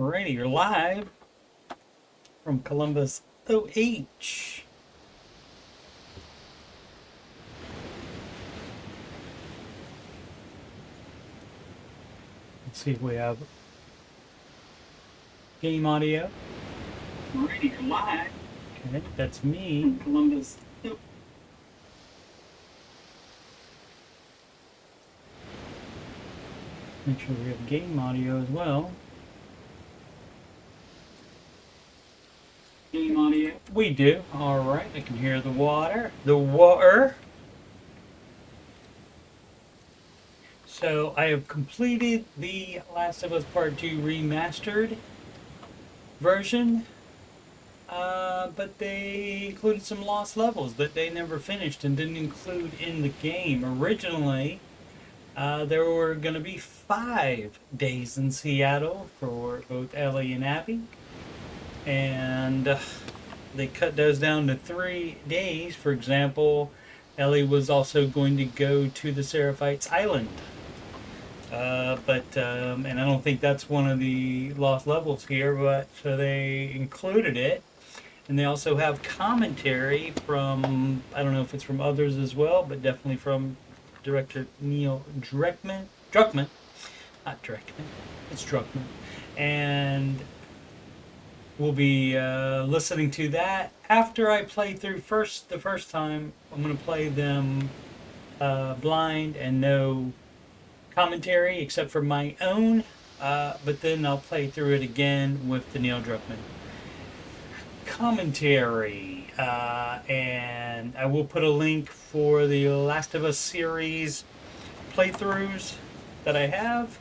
Alrighty, you're live from Columbus, OH. Let's see if we have game audio. Alrighty, you're live. Okay, that's me. From Columbus. Make sure we have game audio as well. Game audio. We do. Alright, I can hear the water. The water. So I have completed the Last of Us Part 2 Remastered version. But they included some lost levels that they never finished and didn't include in the game. Originally, there were going to be 5 days in Seattle for both Ellie and Abby. And they cut those down to 3 days. For example, Ellie was also going to go to the Seraphites Island. And I don't think that's one of the lost levels here, but so they included it. And they also have commentary from, I don't know if it's from others as well, but definitely from director Neil Druckmann. Not Druckmann, it's Druckmann. And we'll be listening to that after I play through the first time. I'm going to play them blind and no commentary except for my own, but then I'll play through it again with the Neil Druckmann commentary, and I will put a link for the Last of Us series playthroughs that I have.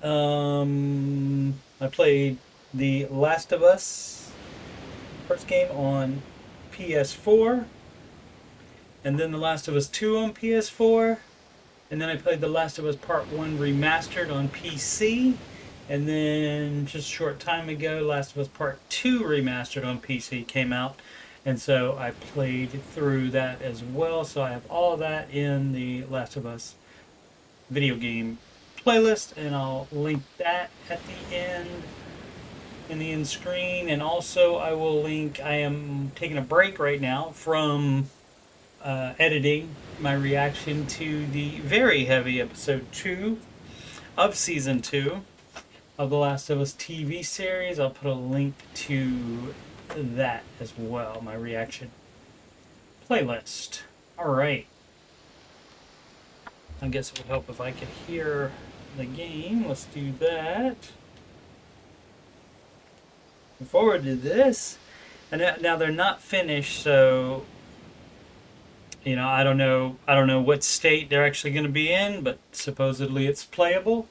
I played the Last of Us first game on PS4, and then the Last of Us 2 on PS4, and then I played the Last of Us Part 1 Remastered on PC. And then just a short time ago, Last of Us Part 2 Remastered on PC came out. And so I played through that as well. So I have all of that in the Last of Us video game playlist. And I'll link that at the end, in the end screen. And also I will link, I am taking a break right now from editing my reaction to the very heavy episode 2 of Season 2. Of the Last of Us TV series. I'll put a link to that as well, my reaction playlist. Alright. I guess it would help if I could hear the game. Let's do that. Look forward to this. And now they're not finished, so you know, I don't know what state they're actually going to be in, but supposedly it's playable.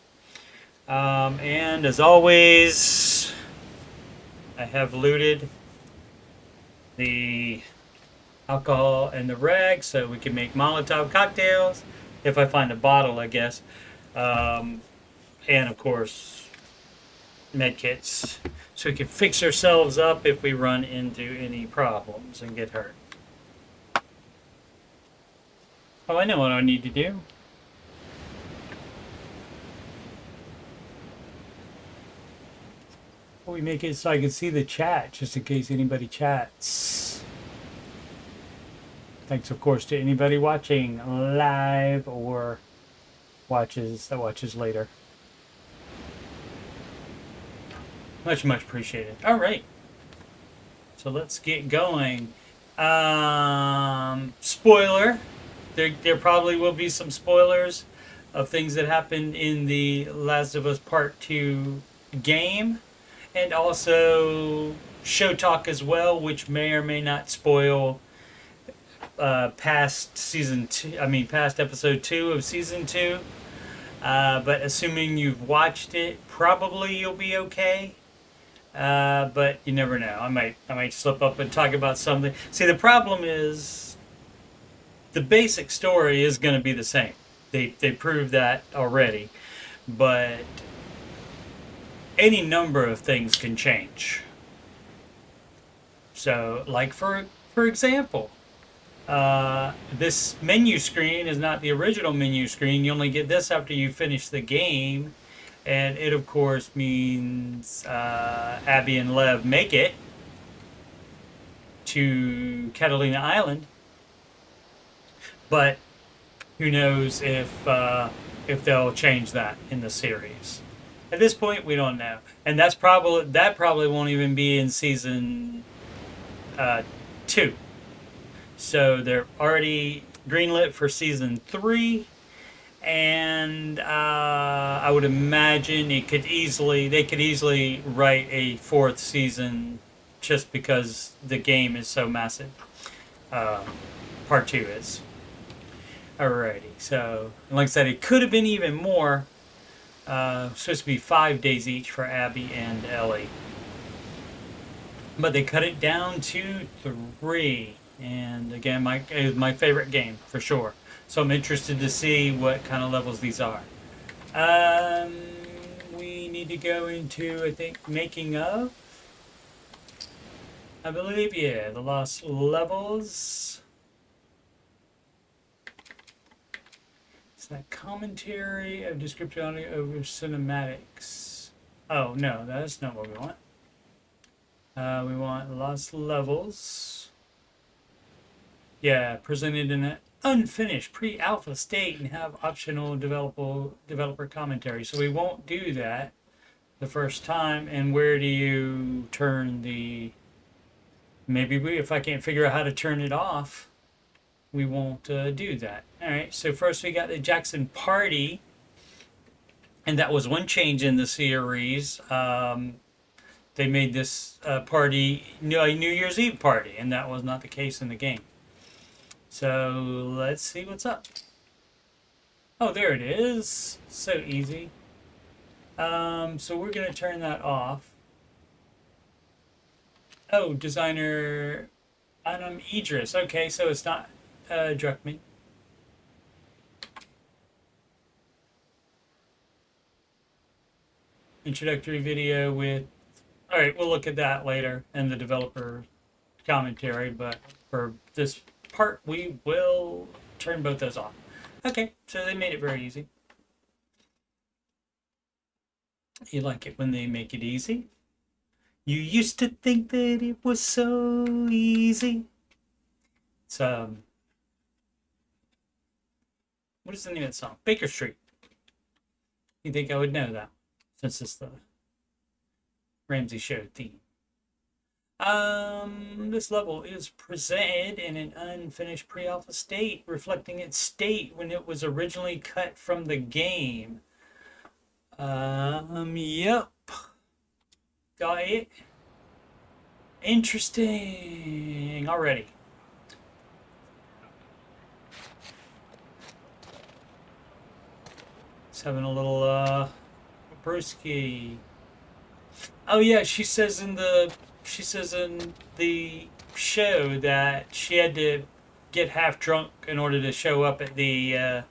And as always, I have looted the alcohol and the rag so we can make Molotov cocktails, if I find a bottle, I guess. And of course, medkits, so we can fix ourselves up if we run into any problems and get hurt. Oh, I know what I need to do. We make it so I can see the chat, just in case anybody chats. Thanks, of course, to anybody watching live or watches later. Much appreciated. All right, so let's get going. Spoiler. There probably will be some spoilers of things that happened in the Last of Us Part 2 game. And also show talk as well, which may or may not spoil past episode 2 of season 2. But assuming you've watched it, probably you'll be okay. But you never know. I might slip up and talk about something. See, the problem is the basic story is going to be the same. They proved that already, but any number of things can change. So, like for example, this menu screen is not the original menu screen. You only get this after you finish the game, And it, of course, means Abby and Lev make it to Catalina Island. But who knows if they'll change that in the series. At this point, we don't know, and that probably won't even be in season 2. So they're already greenlit for season 3, and I would imagine they could easily write a 4th season just because the game is so massive. Part 2 is. Alrighty, so like I said, it could have been even more. Supposed to be 5 days each for Abby and Ellie, but they cut it down to 3. And again, it was my favorite game for sure. So I'm interested to see what kind of levels these are. We need to go into, I think, making of. I believe, yeah, the lost levels. That commentary of descriptive audio over cinematics. Oh no, that's not what we want. We want lost levels. Yeah, presented in an unfinished pre-alpha state and have optional developer commentary. So we won't do that the first time. And where do you turn the? Maybe if I can't figure out how to turn it off, we won't do that. All right, so first we got the Jackson Party, and that was one change in the series. They made this party a New Year's Eve party, and that was not the case in the game. So let's see what's up. Oh, there it is. So easy. So we're going to turn that off. Oh, designer Anam Idris. Okay, so it's not Druckmann. Introductory video with... Alright, we'll look at that later and the developer commentary, but for this part, we will turn both those off. Okay, so they made it very easy. You like it when they make it easy? You used to think that it was so easy. It's, what is the name of that song? Baker Street. You think I would know that, since it's the Ramsey show theme. This level is presented in an unfinished pre-alpha state, reflecting its state when it was originally cut from the game. Yep. Got it. Interesting. Already. It's having a little, brewski. Oh yeah, she says in the show that she had to get half drunk in order to show up at the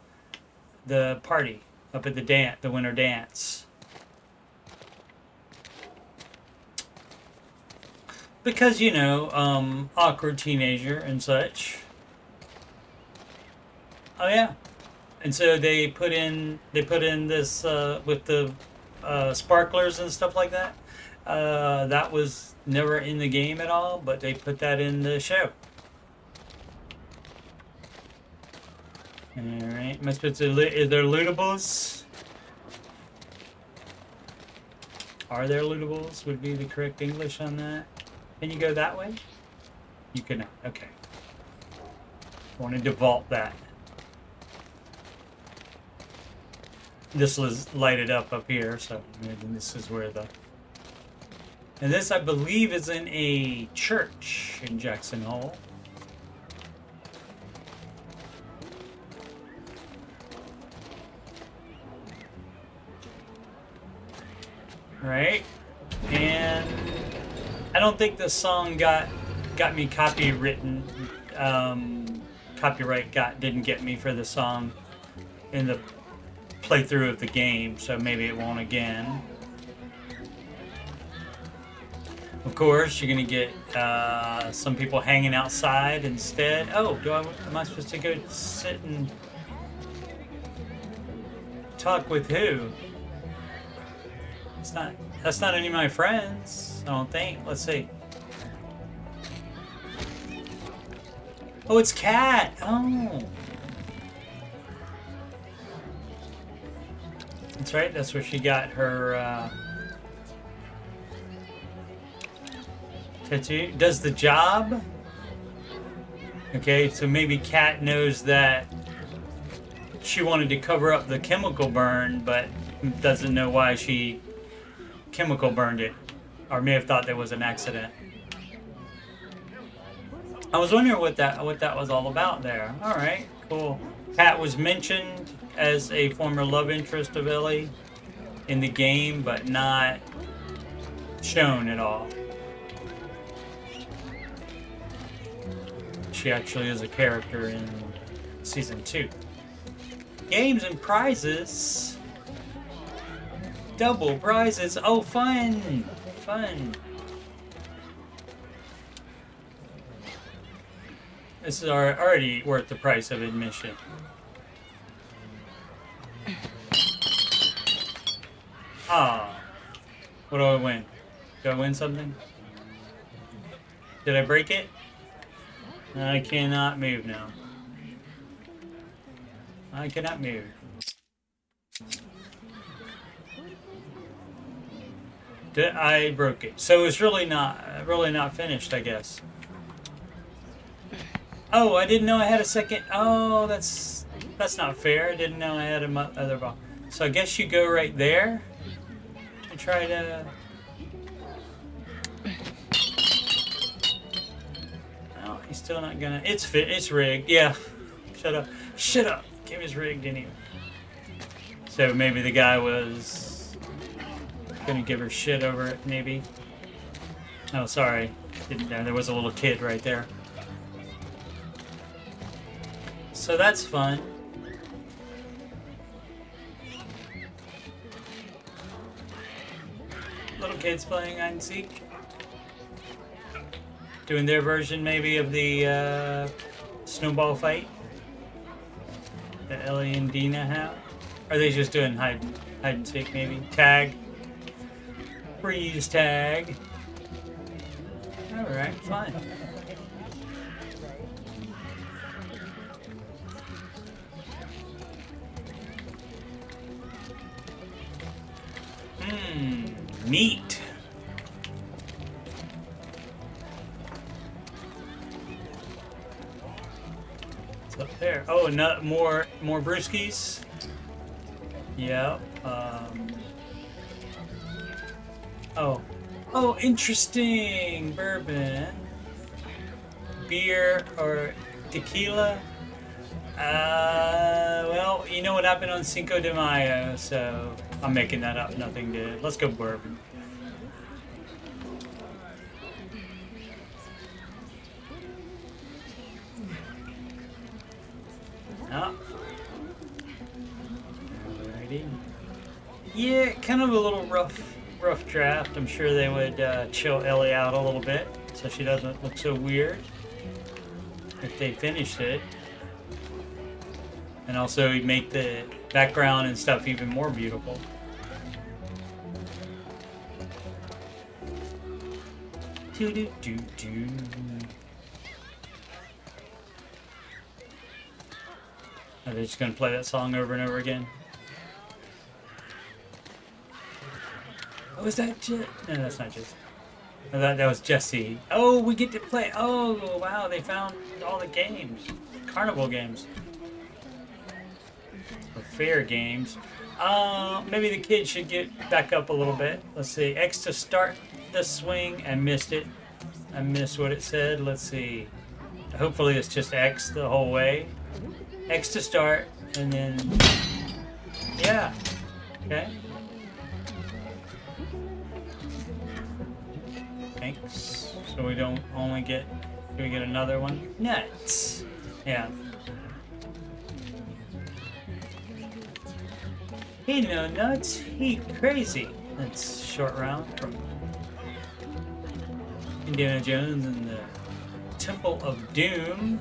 party, up at the winter dance. Because, you know, awkward teenager and such. Oh yeah. And so they put in this with the sparklers and stuff like that. That was never in the game at all, but they put that in the show. Alright, is there lootables? Are there lootables would be the correct English on that. Can you go that way? You cannot. Okay. Wanted to vault that. This was lighted up here, so maybe this is where the... And this, I believe, is in a church in Jackson Hole. Right? And I don't think the song got me copywritten. Copyright didn't get me for the song in the playthrough of the game, so maybe it won't again. Of course, you're gonna get some people hanging outside instead. Oh, am I supposed to go sit and talk with who? That's not any of my friends, I don't think. Let's see. Oh, it's Cat. Oh. That's right, that's where she got her tattoo. Does the job. Okay, so maybe Cat knows that she wanted to cover up the chemical burn, but doesn't know why she chemical burned it, or may have thought there was an accident. I was wondering what that was all about there. All right, cool. Cat was mentioned as a former love interest of Ellie in the game, but not shown at all. She actually is a character in season 2. Games and prizes. Double prizes. Oh, fun. Fun. This is already worth the price of admission. Ah. What do I win? Do I win something? Did I break it? I cannot move now. I cannot move. I broke it. So it's really not finished, I guess. Oh, I didn't know I had a second. Oh, that's not fair. I didn't know I had a other ball. So I guess you go right there and try to. Oh, he's still not gonna. It's rigged. Yeah. Shut up. Shut up. Game is rigged anyway. So maybe the guy was gonna give her shit over it, maybe. Oh, sorry. Didn't know there was a little kid right there. So that's fun. Little kids playing hide and seek. Doing their version maybe of the snowball fight that Ellie and Dina have. Or are they just doing hide and seek maybe? Tag. Freeze tag. Alright, fine. Neat. What's up there? Oh, not more brewskis. Yeah. Oh, interesting. Bourbon, beer, or tequila. Well, you know what happened on Cinco de Mayo, so I'm making that up. Nothing did. Let's go bourbon. Oh. Alrighty. Yeah, kind of a little rough draft. I'm sure they would chill Ellie out a little bit so she doesn't look so weird if they finished it. And also make the background and stuff even more beautiful. Do-do-do-do. Are they just gonna play that song over and over again? Oh, is that Jesse? No, that's not Jesse. Oh, that was Jesse. Oh, we get to play. Oh, wow, they found all the games. Carnival games. Or fair games. Maybe the kids should get back up a little bit. Let's see. X to start the swing. I missed it. I missed what it said. Let's see. Hopefully it's just X the whole way. X to start, and then... Yeah. Okay. Thanks. So we don't only get... Do we get another one? Nuts. Yeah. He no nuts. He crazy. That's short round from Indiana Jones and the Temple of Doom.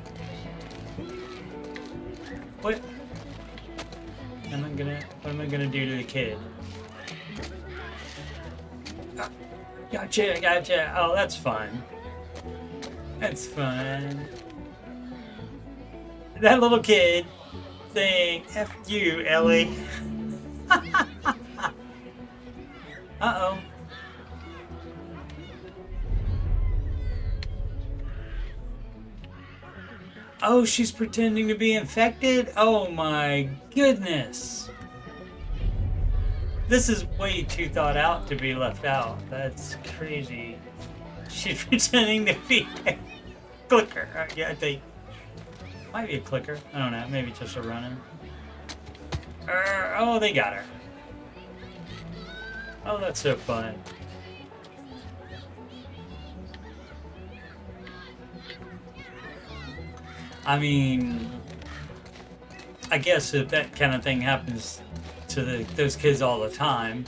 What am I gonna do to the kid? Gotcha, gotcha. Oh, that's fun. That's fun. That little kid saying, F you, Ellie. Uh-oh. Oh, she's pretending to be infected? Oh my goodness. This is way too thought out to be left out. That's crazy. She's pretending to be a clicker. Yeah, I think. Might be a clicker. I don't know. Maybe just a runner. Oh, they got her. Oh, that's so fun. I mean, I guess if that kind of thing happens to those kids all the time,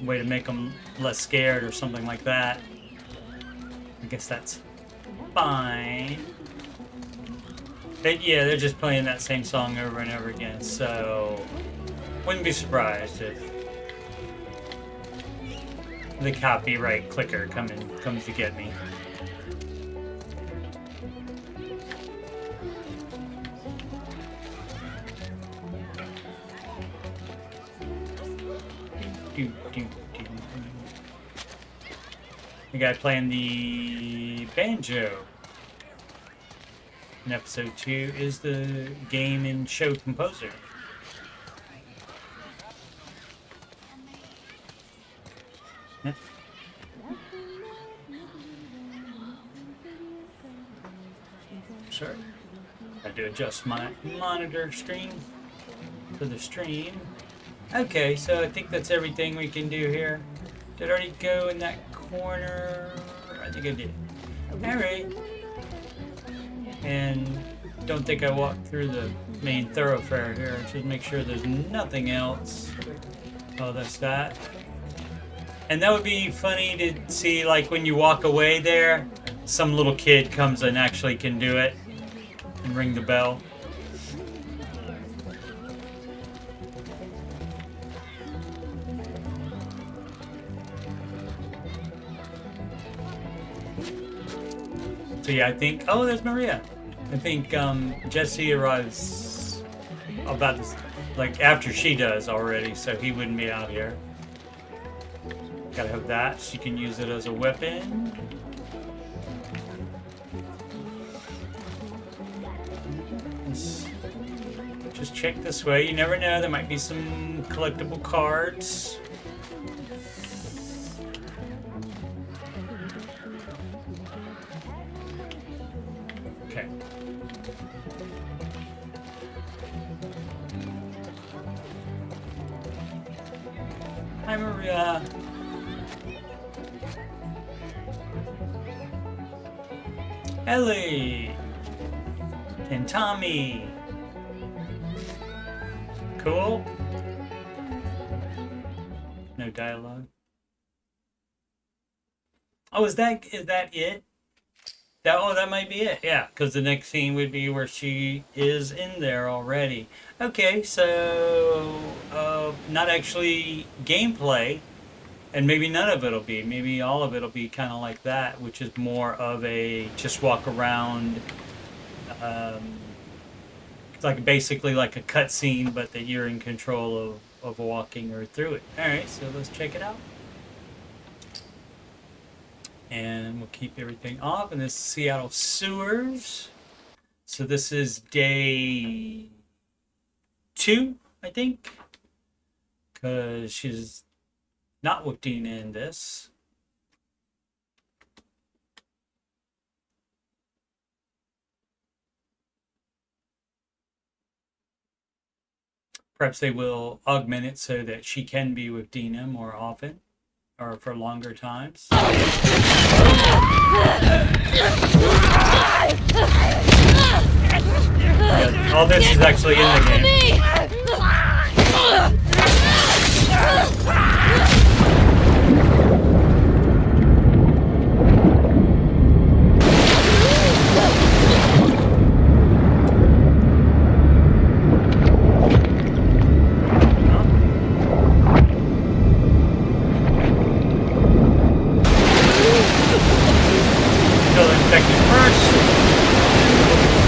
way to make them less scared or something like that, I guess that's fine. But yeah, they're just playing that same song over and over again, so wouldn't be surprised if the copyright clicker comes to get me. The guy playing the banjo in episode 2 is the game and show composer. Yeah. Sorry, I had to adjust my monitor screen for the stream. Okay, so I think that's everything we can do here. Did I already go in that corner? I think I did. Alright. And don't think I walked through the main thoroughfare here. Just make sure there's nothing else. Oh, that's that. And that would be funny to see, like, when you walk away there, some little kid comes and actually can do it and ring the bell. So yeah, I think, oh, there's Maria. I think Jesse arrives about this, like after she does already, so he wouldn't be out here. Gotta have that. She can use it as a weapon. Let's just check this way. You never know. There might be some collectible cards. Okay. Hi, Maria. Ellie and Tommy. Cool. No dialogue. Oh, is that it? That might be it. Yeah, because the next scene would be where she is in there already. Okay, so not actually gameplay. And maybe none of it'll be. Maybe all of it'll be kind of like that, which is more of a just walk around. It's like basically like a cutscene, but that you're in control of walking her through it. All right, so let's check it out. And we'll keep everything off. And this is Seattle Sewers. So this is day 2, I think, because she's not with Dina in this. Perhaps they will augment it so that she can be with Dina more often or for longer times. Yeah, all this is actually in the game. infected first.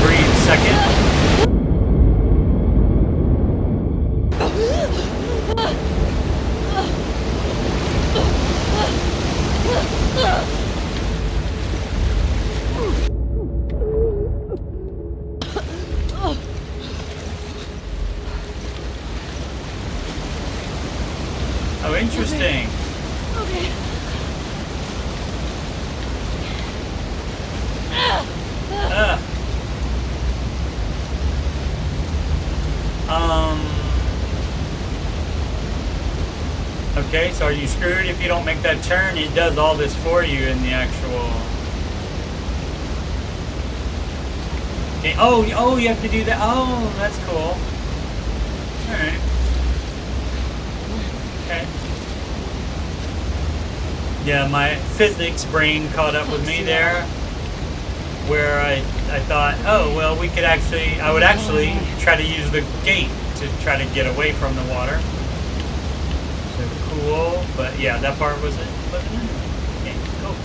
Breathe second. Oh, interesting. Okay. Okay, so are you screwed if you don't make that turn? It does all this for you in the actual... Okay. Oh, you have to do that. Oh, that's cool. Alright. Okay. Yeah, my physics brain caught up with me there, where I thought, oh, well, we could actually, I would actually try to use the gate to try to get away from the water. So cool, but yeah, that part wasn't in. Okay, cool.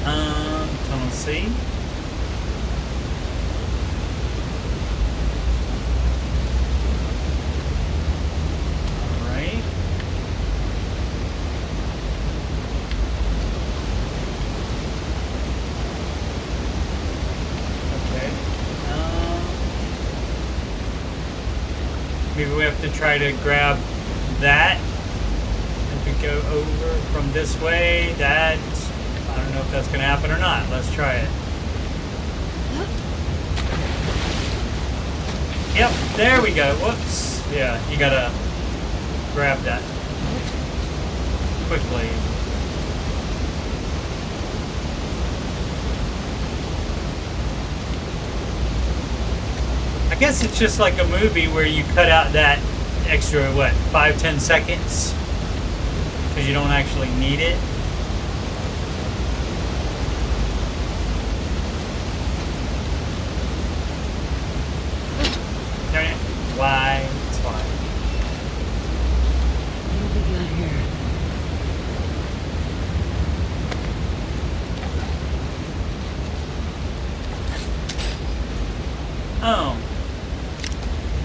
Tunnel C. Maybe we have to try to grab that. If we go over from this way, I don't know if that's going to happen or not. Let's try it. Yep, there we go. Whoops. Yeah, you got to grab that quickly. I guess it's just like a movie where you cut out that extra, 5-10 seconds? Because you don't actually need it. Darn it. Why? It's fine. What do we got here? Oh.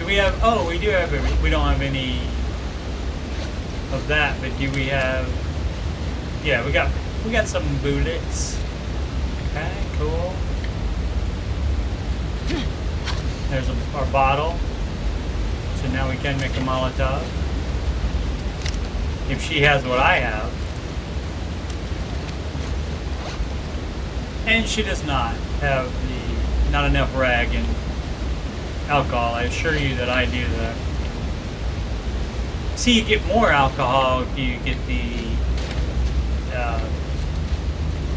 We have, we do have, we don't have any of that, but do we have, yeah, we got some bullets. Okay, cool. There's our bottle. So now we can make a Molotov. If she has what I have. And she does not have not enough rag and alcohol. I assure you that I do that. See, you get more alcohol if you get the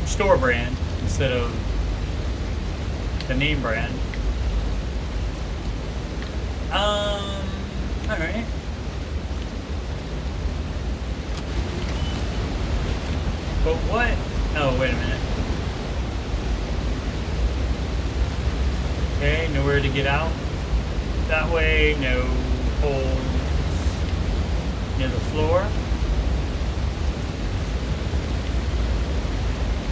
store brand instead of the name brand. Alright. But what? Oh, wait a minute. Okay, nowhere to get out. That way, no holes near the floor.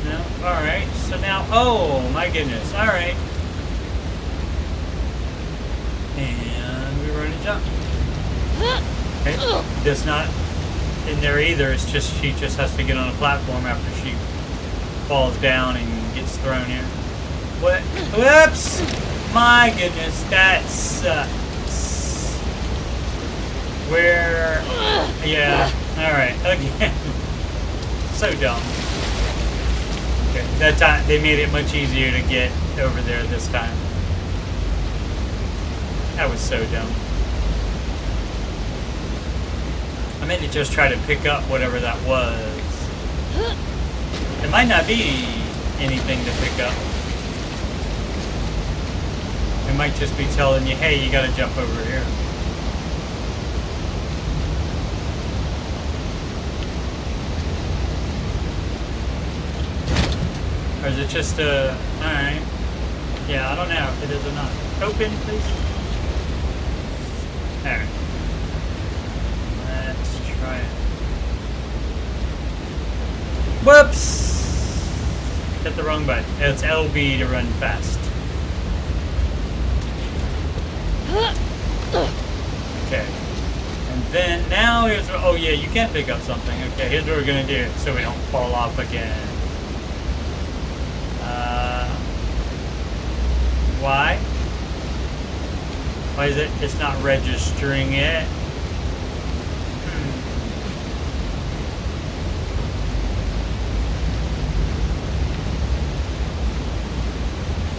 No, alright, so now, oh my goodness, alright. And we're going to jump. Okay, that's not in there either, it's just, she just has to get on a platform after she falls down and gets thrown in. What? Whoops! My goodness, that sucks. Where? Yeah. Alright, again. So dumb. Okay, that time, they made it much easier to get over there this time. That was so dumb. I meant to just try to pick up whatever that was. It might not be anything to pick up. It might just be telling you, hey, you gotta jump over here. Or is it just a... Alright. Yeah, I don't know if it is or not. Open, please. Alright. Let's try it. Whoops! Hit the wrong button. It's LB to run fast. Okay. And then now here's what, oh yeah, you can pick up something. Okay, here's what we're gonna do so we don't fall off again. Why? Why is it? It's not registering it.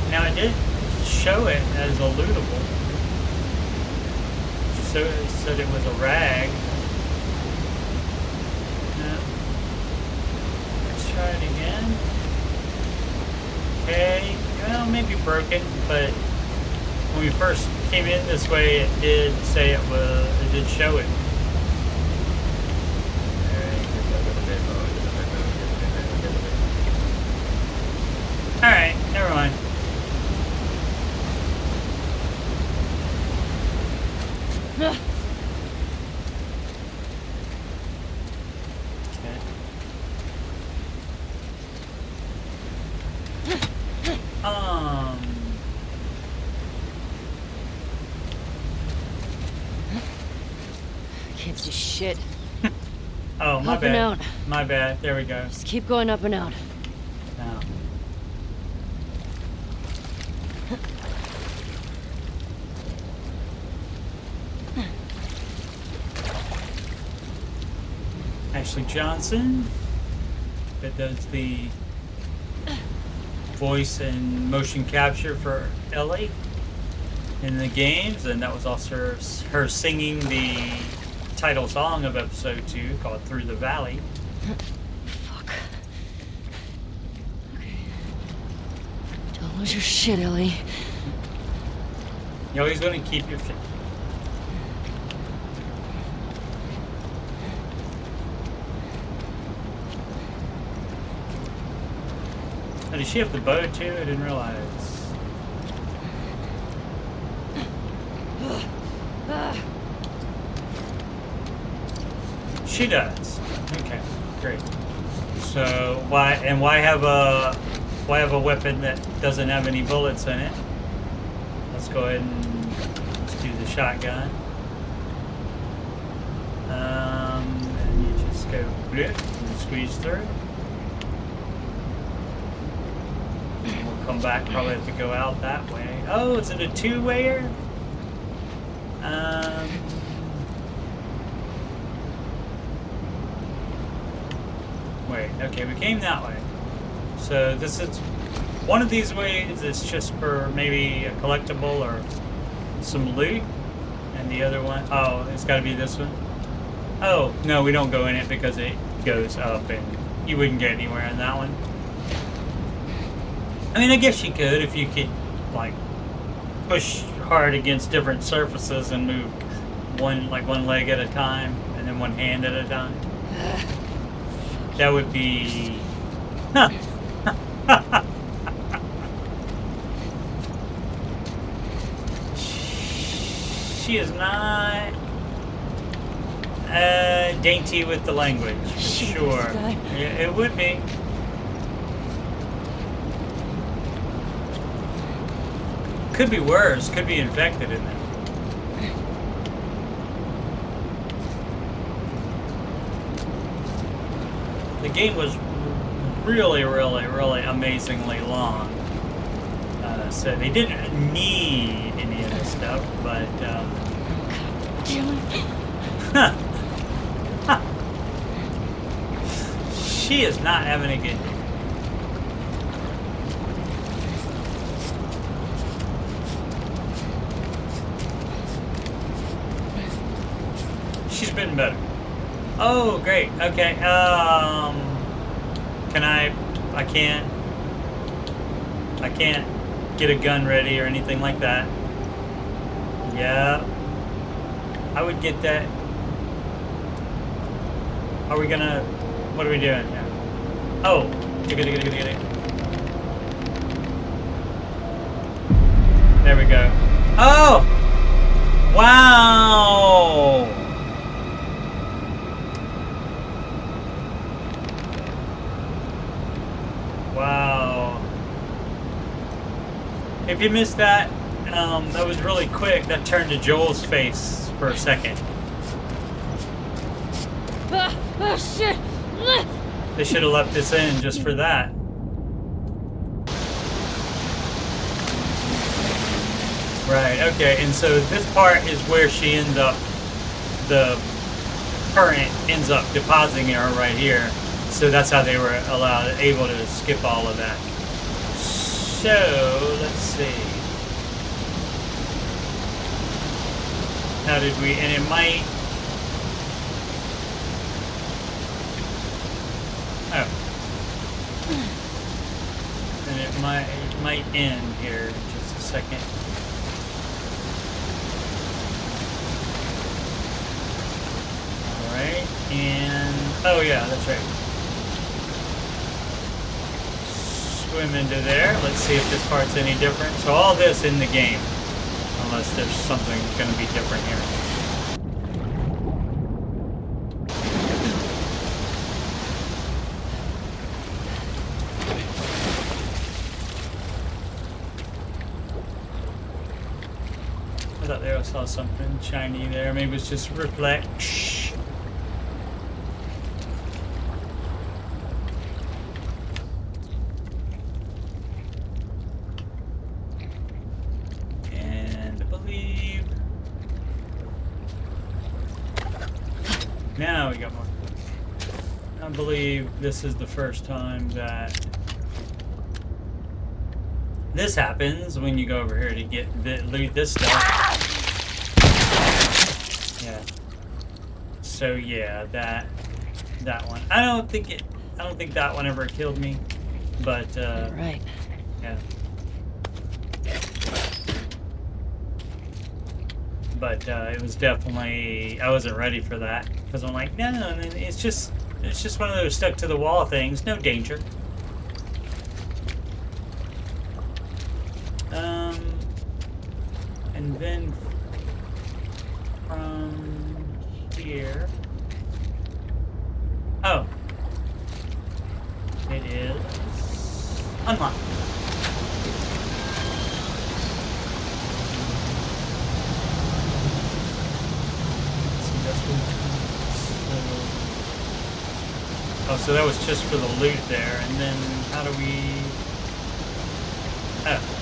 Now it did show it as a lootable. So it said it was a rag. No. Let's try it again. Okay, well, maybe broken, but when we first came in this way, it did say it did show it. Alright, never mind. Okay. Can't see shit. Oh, my Up and bad. out. My bad. There we go. Just keep going up and out. Now. Ashley Johnson, that does the voice and motion capture for Ellie in the games, and that was also her singing the title song of episode 2 called Through the Valley. Fuck. Okay. Don't lose your shit, Ellie. You always want to keep your shit. Oh, does she have the bow too? I didn't realize. She does. Okay, great. So why have a weapon that doesn't have any bullets in it? Let's go ahead and let's do the shotgun. And you just go blip and squeeze through. And we'll come back. Probably have to go out that way. Oh, is it a two-wayer? Wait, okay, we came that way. So this is one of these ways is just for maybe a collectible or some loot. And the other one, oh, it's got to be this one. Oh, no, we don't go in it because it goes up and you wouldn't get anywhere in that one. I mean, I guess you could if you could, like, push hard against different surfaces and move one leg at a time and then one hand at a time. That would be... She is not dainty with the language, for sure. Yeah, it would be. Could be worse. Could be infected in there. The game was really, really, really amazingly long. So they didn't need any of this stuff, but she is not having a good day. She's been better. Oh, great. Okay. Can I can't get a gun ready or anything like that. Yeah. I would get that. Are we gonna, what are we doing now? Oh. There we go. Oh! Wow! If you missed that, that was really quick. That turned to Joel's face for a second. Oh shit! They should have left this in just for that. Right, okay, and so this part is where she ends up, the current ends up depositing her right here. So that's how they were able to skip all of that. So, let's see. How did we, and it might, oh. And it might end here in just a second. Alright, and, oh yeah, that's right. Swim into there. Let's see if this part's any different. So all this in the game, unless there's something going to be different here. I thought there I saw something shiny there. Maybe it's just reflect. Now we got more. I believe this is the first time that this happens when you go over here to get loot this stuff. Yeah. So yeah, that one. I don't think that one ever killed me, but Right. yeah. But it was definitely, I wasn't ready for that because I'm like, no, it's just one of those stuck to the wall things, no danger. And then from here, oh, it is unlocked. Oh, so that was just for the loot there, and then how do we... Oh.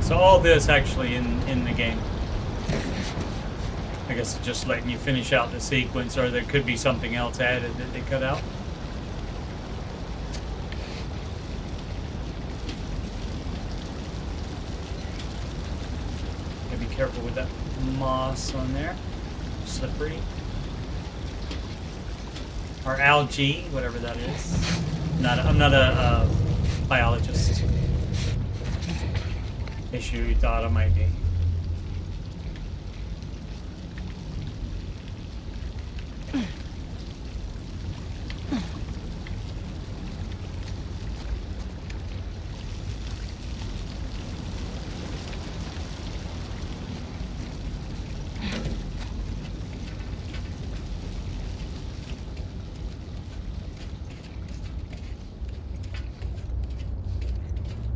So all this actually in the game. I guess it's just letting you finish out the sequence, or there could be something else added that they cut out. Gotta be careful with that moss on there. Slippery. Or algae, whatever that is. I'm not a biologist. Issue you thought it might be.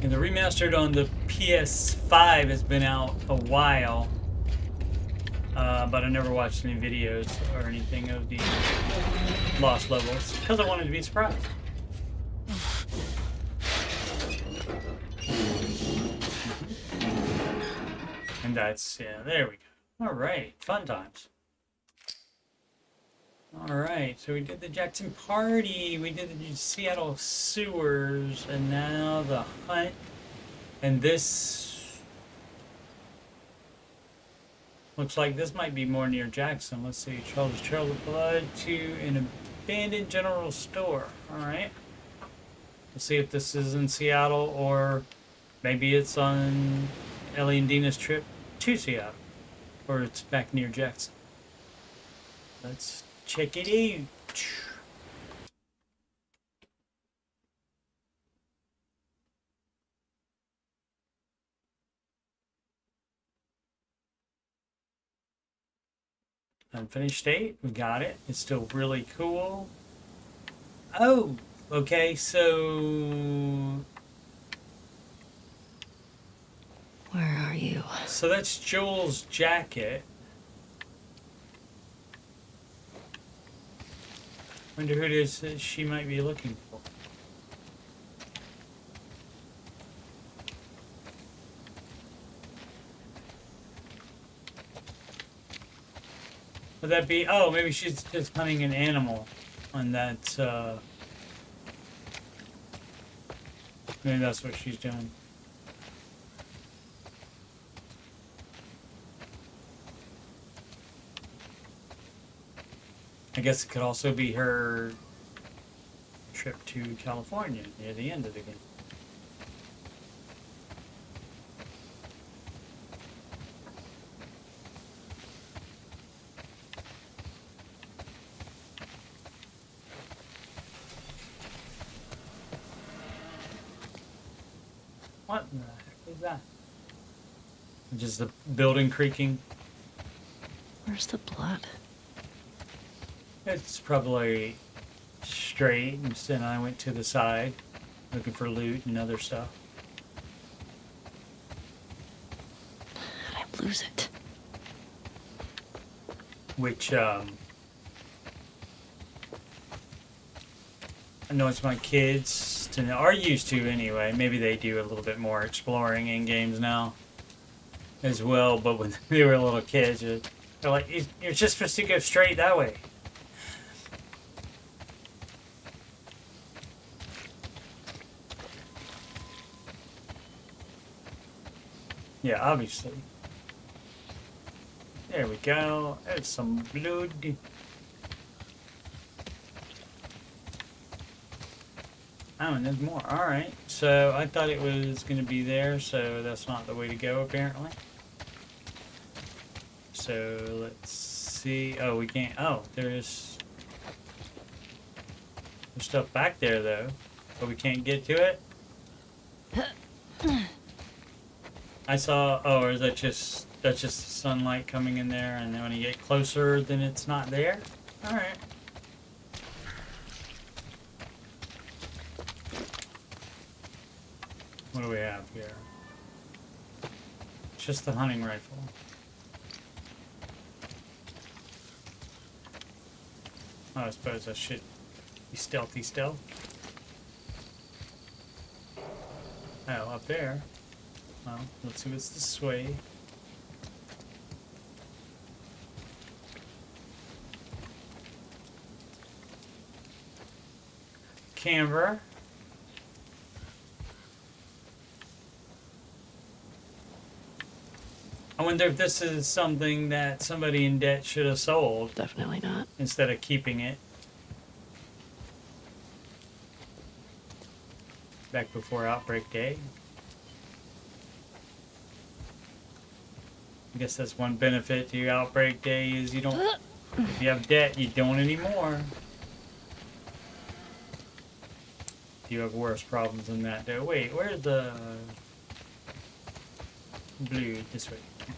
And the remastered on the PS5 has been out a while, but I never watched any videos or anything of the lost levels because I wanted to be surprised. And that's, yeah, there we go. All right, fun times. All right, so we did the Jackson Party, we did the Seattle Sewers, and now the Hunt. And this looks like this might be more near Jackson. Let's see, Trail of Blood to an abandoned general store. All right. We'll see if this is in Seattle or maybe it's on Ellie and Dina's trip to Seattle. Or it's back near Jackson. Let's check it out. Unfinished state, we got it. It's still really cool. Oh, okay, so Where are you? so that's Joel's jacket. Wonder who it is that she might be looking for. Would that be? Oh, maybe she's just hunting an animal on that. Maybe that's what she's doing. I guess it could also be her trip to California near the end of the game. What in the heck is that? Just the building creaking. Where's the blood? It's probably straight, and then I went to the side looking for loot and other stuff. How'd I lose it? Which, I know it's my kids to know, are used to anyway. Maybe they do a little bit more exploring in games now as well, but when they were little kids, they're like, you're just supposed to go straight that way. Yeah, obviously. There we go. There's some blood. Oh, and there's more. Alright. So I thought it was going to be there, so that's not the way to go, apparently. So let's see. Oh, we can't. Oh, there's stuff back there, though. But we can't get to it. I saw. Oh, or is that just sunlight coming in there, and then when you get closer, then it's not there. All right. What do we have here? It's just the hunting rifle. Oh, I suppose I should be stealthy stealth. Oh, up there. Well, let's see what's this way. Camera. I wonder if this is something that somebody in debt should have sold Definitely not. instead of keeping it. Back before Outbreak Day. I guess that's one benefit to Outbreak Day is you don't, if you have debt, you don't anymore. You have worse problems than that though. Wait, where's the blue? This way. Okay.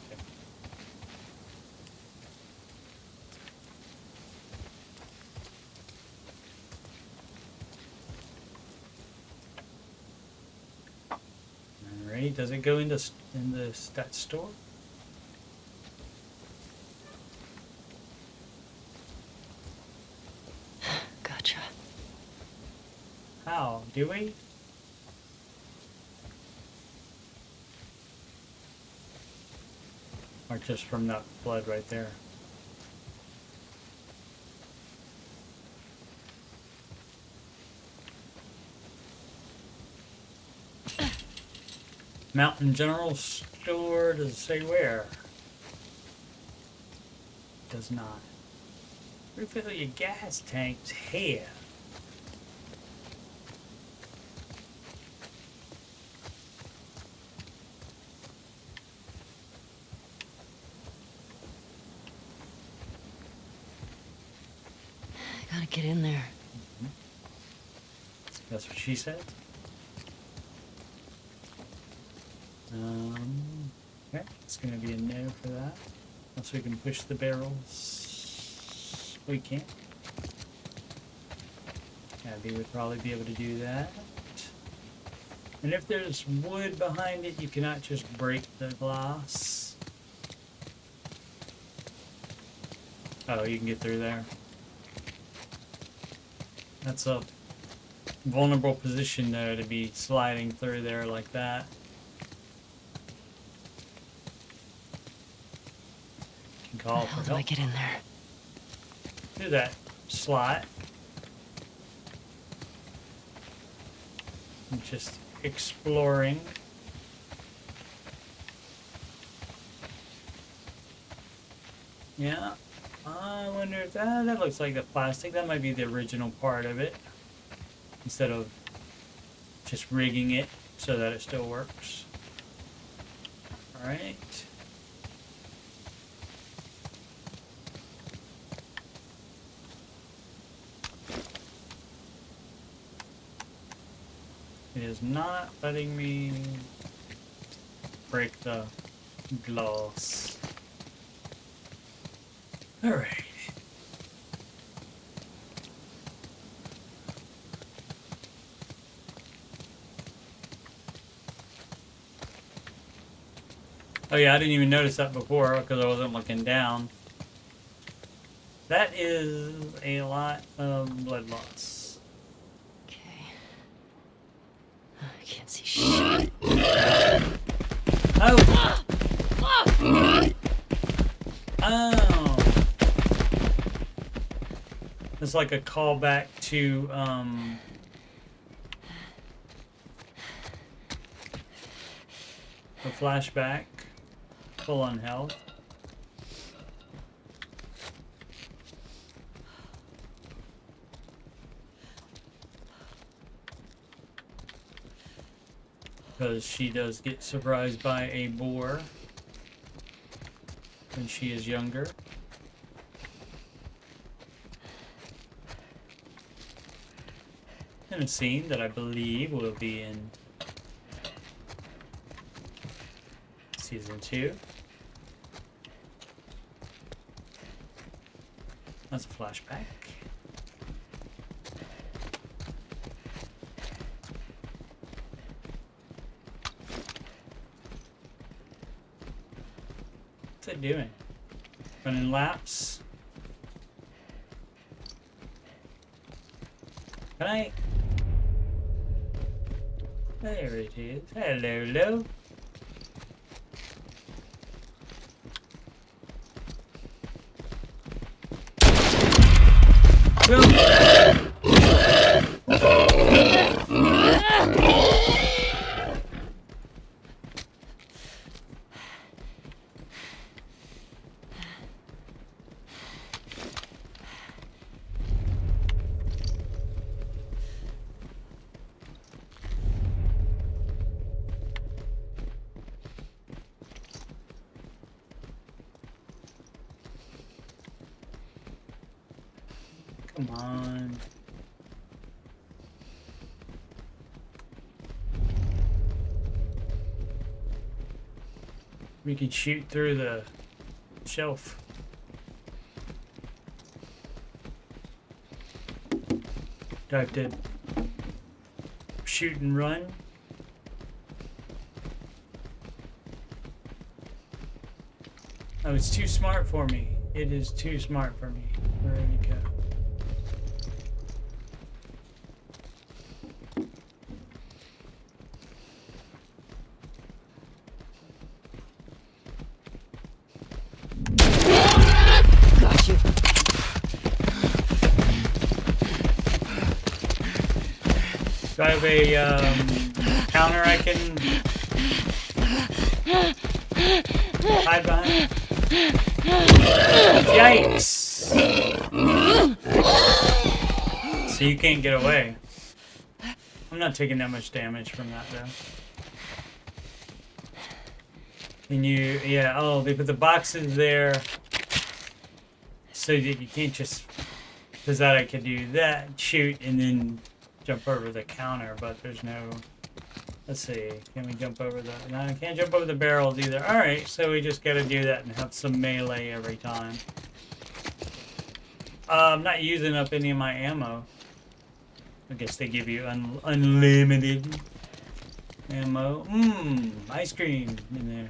Alright, does it go into that store? Gotcha. How? Do we? Or just from that blood right there? Mountain General Store, does it say where? Does not. Refill your gas tanks here. I gotta get in there. That's what she said. Okay, it's going to be a no for that. Unless we can push the barrels. We can't. Abby would probably be able to do that. And if there's wood behind it, you cannot just break the glass. Oh, you can get through there. That's a vulnerable position there to be sliding through there like that. You can call How for do I help. get in there? Do that slot. I'm just exploring. Yeah, I wonder if that looks like the plastic. That might be the original part of it. Instead of just rigging it so that it still works. Alright. It is not letting me break the glass. Alright. Oh yeah, I didn't even notice that before because I wasn't looking down. That is a lot of blood loss. Okay. I can't see shit. Oh! Oh! It's like a callback to, a flashback. Full on health. Because she does get surprised by a boar when she is younger. In a scene that I believe will be in season 2. That's a flashback. What's it doing? Running laps? Can I? There it is. Hello, hello. Come on. We can shoot through the shelf. Do I have to shoot and run? Oh, it's too smart for me. It is too smart for me. Where did it go? Got you. Do I have a counter I can hide behind? Yikes! So you can't get away. I'm not taking that much damage from that though. Can you, yeah, oh, they put the boxes there so that you can't just Because that I could do that, shoot, and then jump over the counter, but there's no... Let's see, can we jump over the... No, I can't jump over the barrels either. Alright, so we just gotta do that and have some melee every time. I'm not using up any of my ammo. I guess they give you unlimited ammo. Ice cream in there.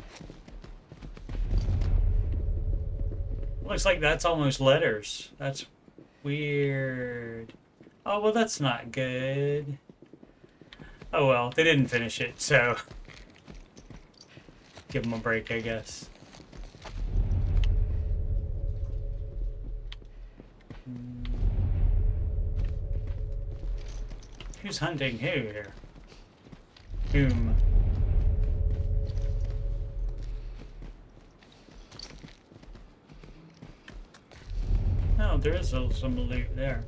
Looks like that's almost letters. That's weird. Oh, well, that's not good. Oh, well, they didn't finish it, so... Give them a break, I guess. Who's hunting who here? Whom? Oh, there is some loot there.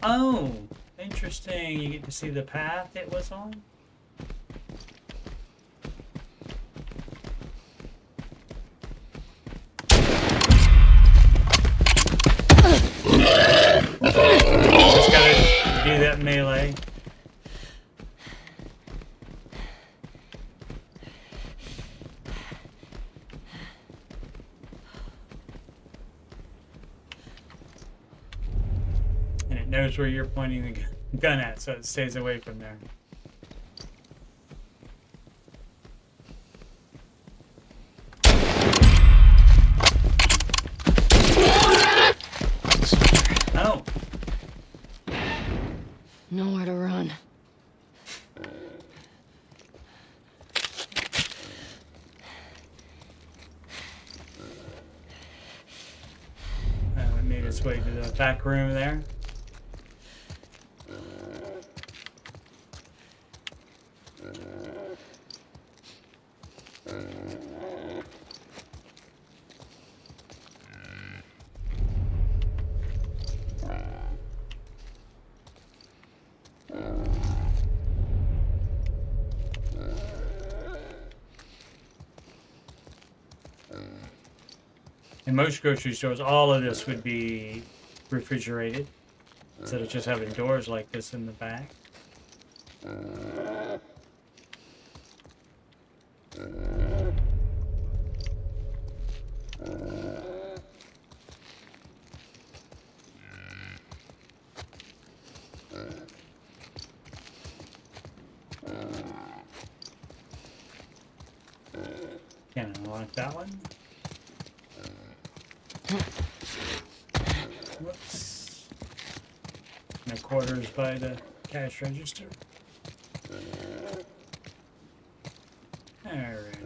Oh, interesting. You get to see the path it was on. Just gotta do that melee. And it knows where you're pointing the gun at, so it stays away from there. Oh. Nowhere to run. It made its way to the back room there. In most grocery stores, all of this would be refrigerated instead of just having doors like this in the back. Can I unlock that one? Whoops. No quarters by the cash register. Alright.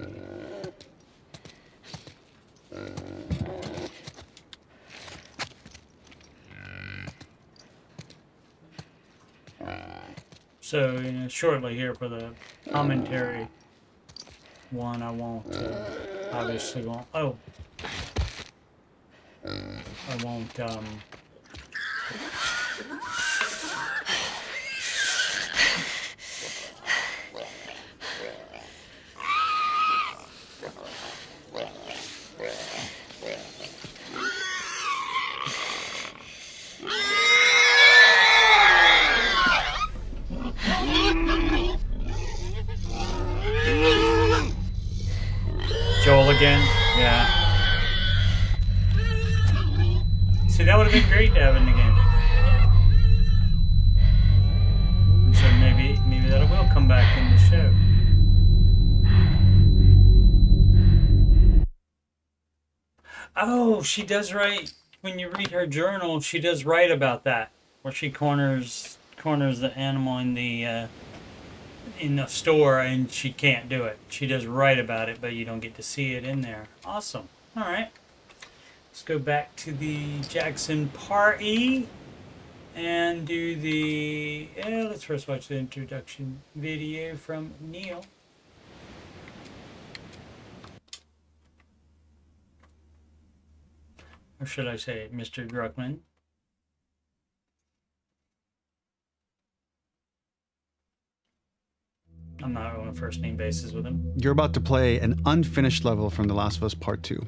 So, shortly here for the commentary one, I won't, obviously won't, oh. I won't, Joel again? Yeah. See, that would have been great to have in the game. So maybe that will come back in the show. Oh, she does write, when you read her journal, she does write about that, where she corners the animal in the store and she can't do it. She does write about it, but you don't get to see it in there. Awesome. All right. Let's go back to the Jackson party and do the... let's first watch the introduction video from Neil. Or should I say Mr. Druckmann? I'm not on a first name basis with him. You're about to play an unfinished level from The Last of Us Part 2.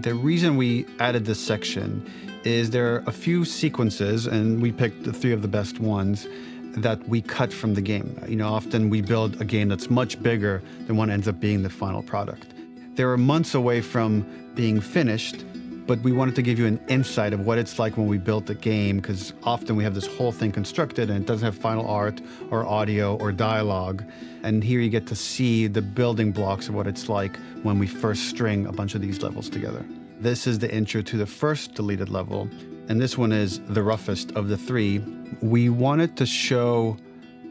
The reason we added this section is there are a few sequences, and we picked the 3 of the best ones, that we cut from the game. You know, often we build a game that's much bigger than what ends up being the final product. They were months away from being finished, but we wanted to give you an insight of what it's like when we built the game, because often we have this whole thing constructed and it doesn't have final art or audio or dialogue. And here you get to see the building blocks of what it's like when we first string a bunch of these levels together. This is the intro to the first deleted level, and this one is the roughest of the 3. We wanted to show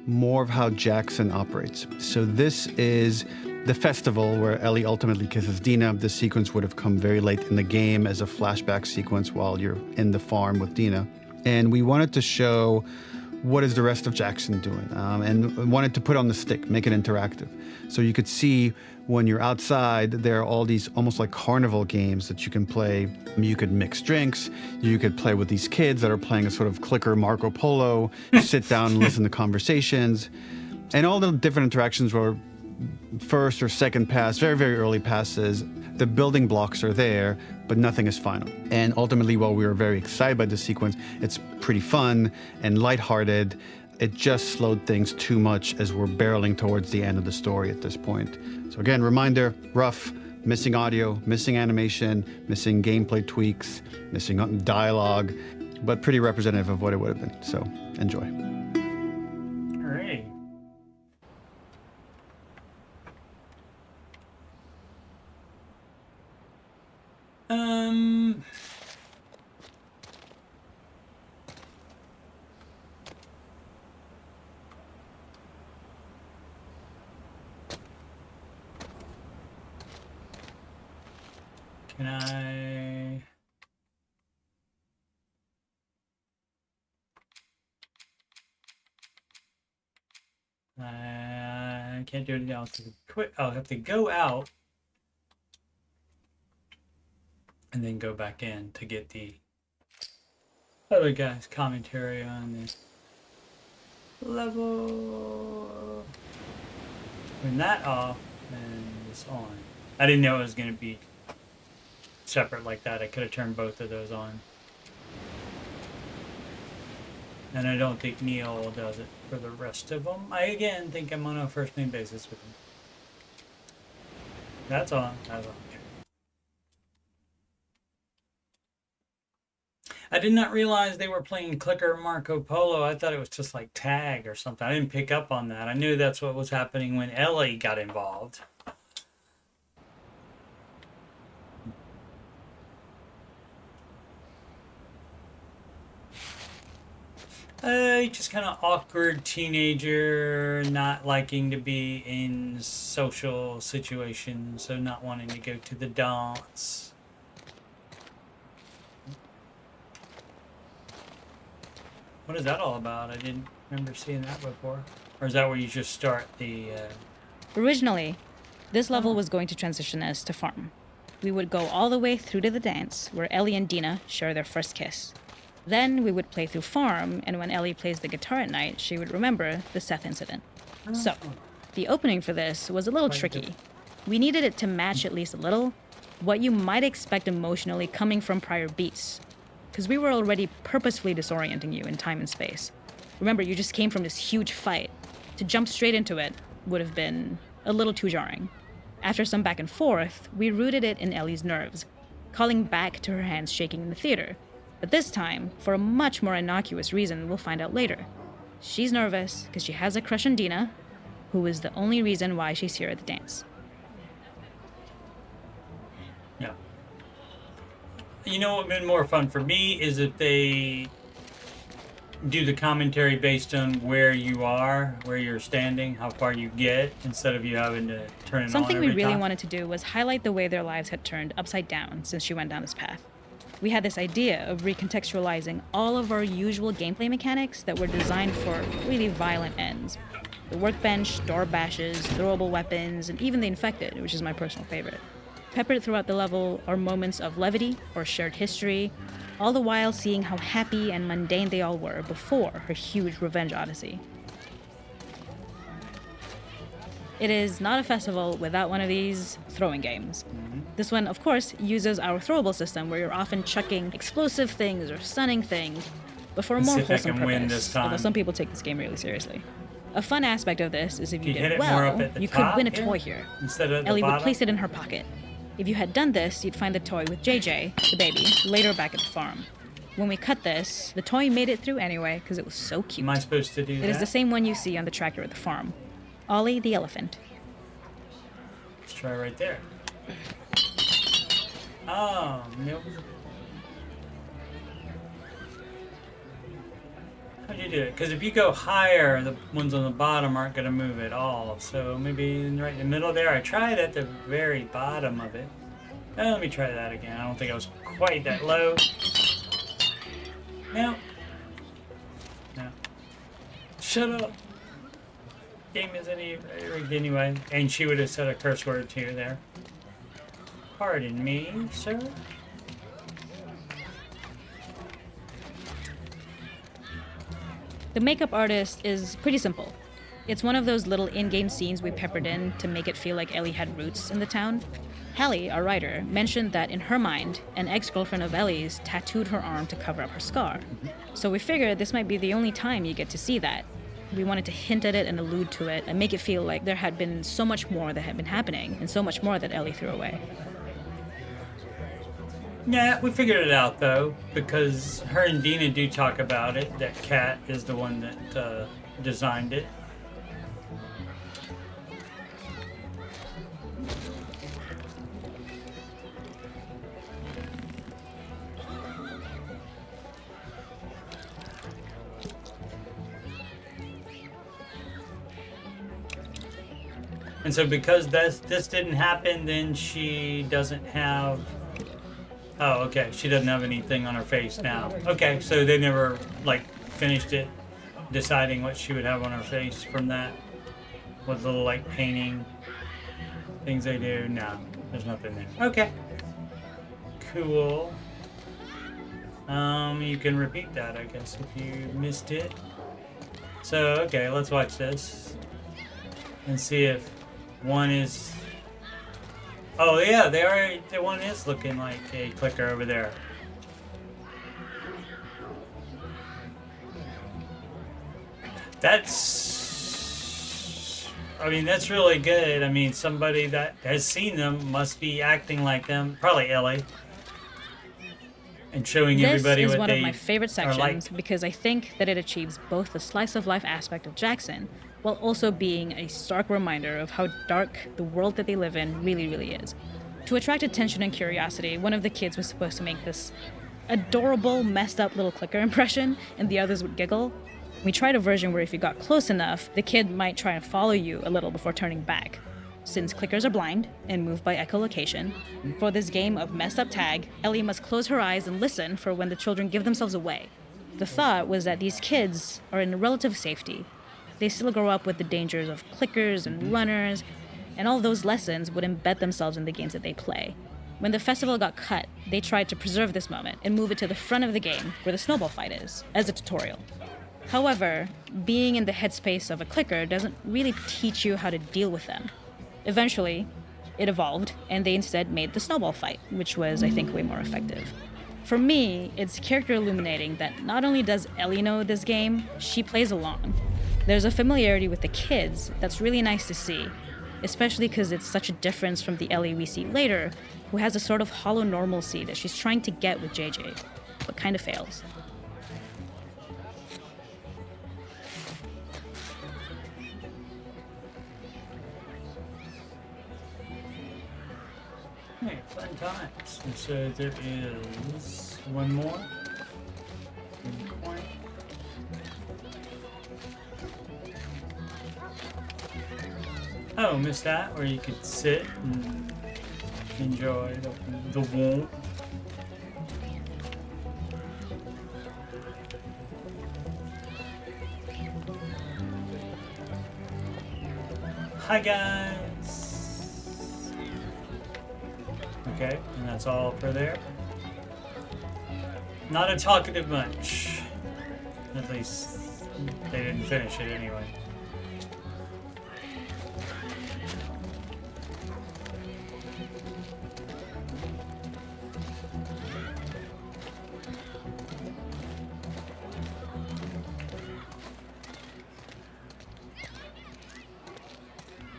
more of how Jackson operates. So this is the festival where Ellie ultimately kisses Dina. This sequence would have come very late in the game as a flashback sequence while you're in the farm with Dina. And we wanted to show what is the rest of Jackson doing, and wanted to put on the stick, make it interactive. So you could see when you're outside, there are all these almost like carnival games that you can play. You could mix drinks, you could play with these kids that are playing a sort of clicker Marco Polo, sit down and listen to conversations. And all the different interactions were first or second pass, very, very early passes. The building blocks are there, but nothing is final. And ultimately, while we were very excited by this sequence, it's pretty fun and lighthearted. It just slowed things too much as we're barreling towards the end of the story at this point. So again, reminder, rough, missing audio, missing animation, missing gameplay tweaks, missing dialogue, but pretty representative of what it would have been. So enjoy. All right. Can I can't do anything else. Quit. I'll have to go out and then go back in to get the other guy's commentary on this level. Turn that off and this on. I didn't know it was going to be separate like that. I could have turned both of those on. And I don't think Neil does it for the rest of them. I again think I'm on a first name basis with him. That's on. That's on. I did not realize they were playing Clicker Marco Polo. I thought it was just like tag or something. I didn't pick up on that. I knew that's what was happening when Ellie got involved. Just kind of awkward teenager, not liking to be in social situations, so not wanting to go to the dance. What is that all about? I didn't remember seeing that before. Or is that where you just start the... Originally, this level was going to transition us to farm. We would go all the way through to the dance, where Ellie and Dina share their first kiss. Then we would play through farm, and when Ellie plays the guitar at night, she would remember the Seth incident. So, the opening for this was a little tricky. We needed it to match at least a little what you might expect emotionally coming from prior beats, because we were already purposefully disorienting you in time and space. Remember, you just came from this huge fight. To jump straight into it would have been a little too jarring. After some back and forth, we rooted it in Ellie's nerves, calling back to her hands shaking in the theater. But this time, for a much more innocuous reason we'll find out later. She's nervous because she has a crush on Dina, who is the only reason why she's here at the dance. Yeah. You know what would have been more fun for me is if they do the commentary based on where you are, where you're standing, how far you get, instead of you having to turn it on Something we really time. wanted to do was highlight the way their lives had turned upside down since she went down this path. We had this idea of recontextualizing all of our usual gameplay mechanics that were designed for really violent ends. The workbench, door bashes, throwable weapons, and even the infected, which is my personal favorite. Peppered throughout the level are moments of levity or shared history, all the while seeing how happy and mundane they all were before her huge revenge odyssey. It is not a festival without one of these throwing games. This one, of course, uses our throwable system where you're often chucking explosive things or stunning things, but for a Let's more see if I wholesome can win purpose, this time. although some people take this game really seriously. A fun aspect of this is if you You hit did it more well, up at the you top could win a here, toy here. instead of the Ellie would bottom? place it in her pocket. If you had done this, you'd find the toy with JJ, the baby, later back at the farm. When we cut this, the toy made it through anyway because it was so cute. Am I supposed to do that? It is the same one you see on the tractor at the farm. Ollie the elephant. Let's try right there. Oh, nope. How'd you do it? Because if you go higher, the ones on the bottom aren't going to move at all. So maybe right in the middle there. I tried at the very bottom of it. Let me try that again. I don't think I was quite that low. No. No. Shut up. Game isn't rigged anyway. And she would have said a curse word to you there. Pardon me, sir. The makeup artist is pretty simple. It's one of those little in-game scenes we peppered in to make it feel like Ellie had roots in the town. Hallie, our writer, mentioned that in her mind, an ex-girlfriend of Ellie's tattooed her arm to cover up her scar. So we figured this might be the only time you get to see that. We wanted to hint at it and allude to it and make it feel like there had been so much more that had been happening and so much more that Ellie threw away. Yeah, we figured it out though, because her and Dina do talk about it. That Kat is the one that designed it. And so because this didn't happen, then she doesn't have... Oh, okay. She doesn't have anything on her face now. Okay, so they never, like, finished it, deciding what she would have on her face from that? With little, like, painting things they do? No, there's nothing there. Okay. Cool. You can repeat that, I guess, if you missed it. So, okay, let's watch this. And see if one is... Oh yeah, the one is looking like a clicker over there. I mean, that's really good. I mean, somebody that has seen them must be acting like them. Probably Ellie. And showing everybody this is what one they of my favorite are sections like. because I think that it achieves both the slice of life aspect of Jackson while also being a stark reminder of how dark the world that they live in really, really is. To attract attention and curiosity, one of the kids was supposed to make this adorable, messed up little clicker impression, and the others would giggle. We tried a version where if you got close enough, the kid might try and follow you a little before turning back. Since clickers are blind and move by echolocation, for this game of messed up tag, Ellie must close her eyes and listen for when the children give themselves away. The thought was that these kids are in relative safety. They still grow up with the dangers of clickers and runners, and all those lessons would embed themselves in the games that they play. When the festival got cut, they tried to preserve this moment and move it to the front of the game where the snowball fight is, as a tutorial. However, being in the headspace of a clicker doesn't really teach you how to deal with them. Eventually, it evolved, and they instead made the snowball fight, which was, I think, way more effective. For me, it's character illuminating that not only does Ellie know this game, she plays along. There's a familiarity with the kids that's really nice to see, especially because it's such a difference from the Ellie we see later, who has a sort of hollow normalcy that she's trying to get with JJ, but kind of fails. Hey, fun times. And so there is one more. In the corner. Oh, missed that, where you could sit and enjoy the warmth. Hi guys. Okay, and that's all for there. Not a talkative bunch. At least they didn't finish it anyway.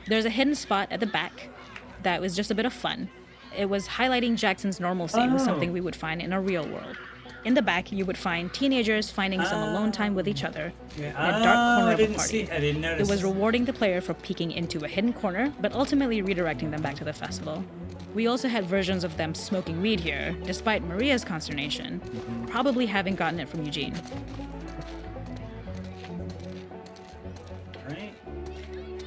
There's a hidden spot at the back that was just a bit of fun. It was highlighting Jackson's normalcy with something we would find in a real world. In the back, you would find teenagers finding some alone time with each other in a dark corner of a party. I didn't notice. It was rewarding the player for peeking into a hidden corner, but ultimately redirecting them back to the festival. We also had versions of them smoking weed here, despite Maria's consternation, probably having gotten it from Eugene. Alright.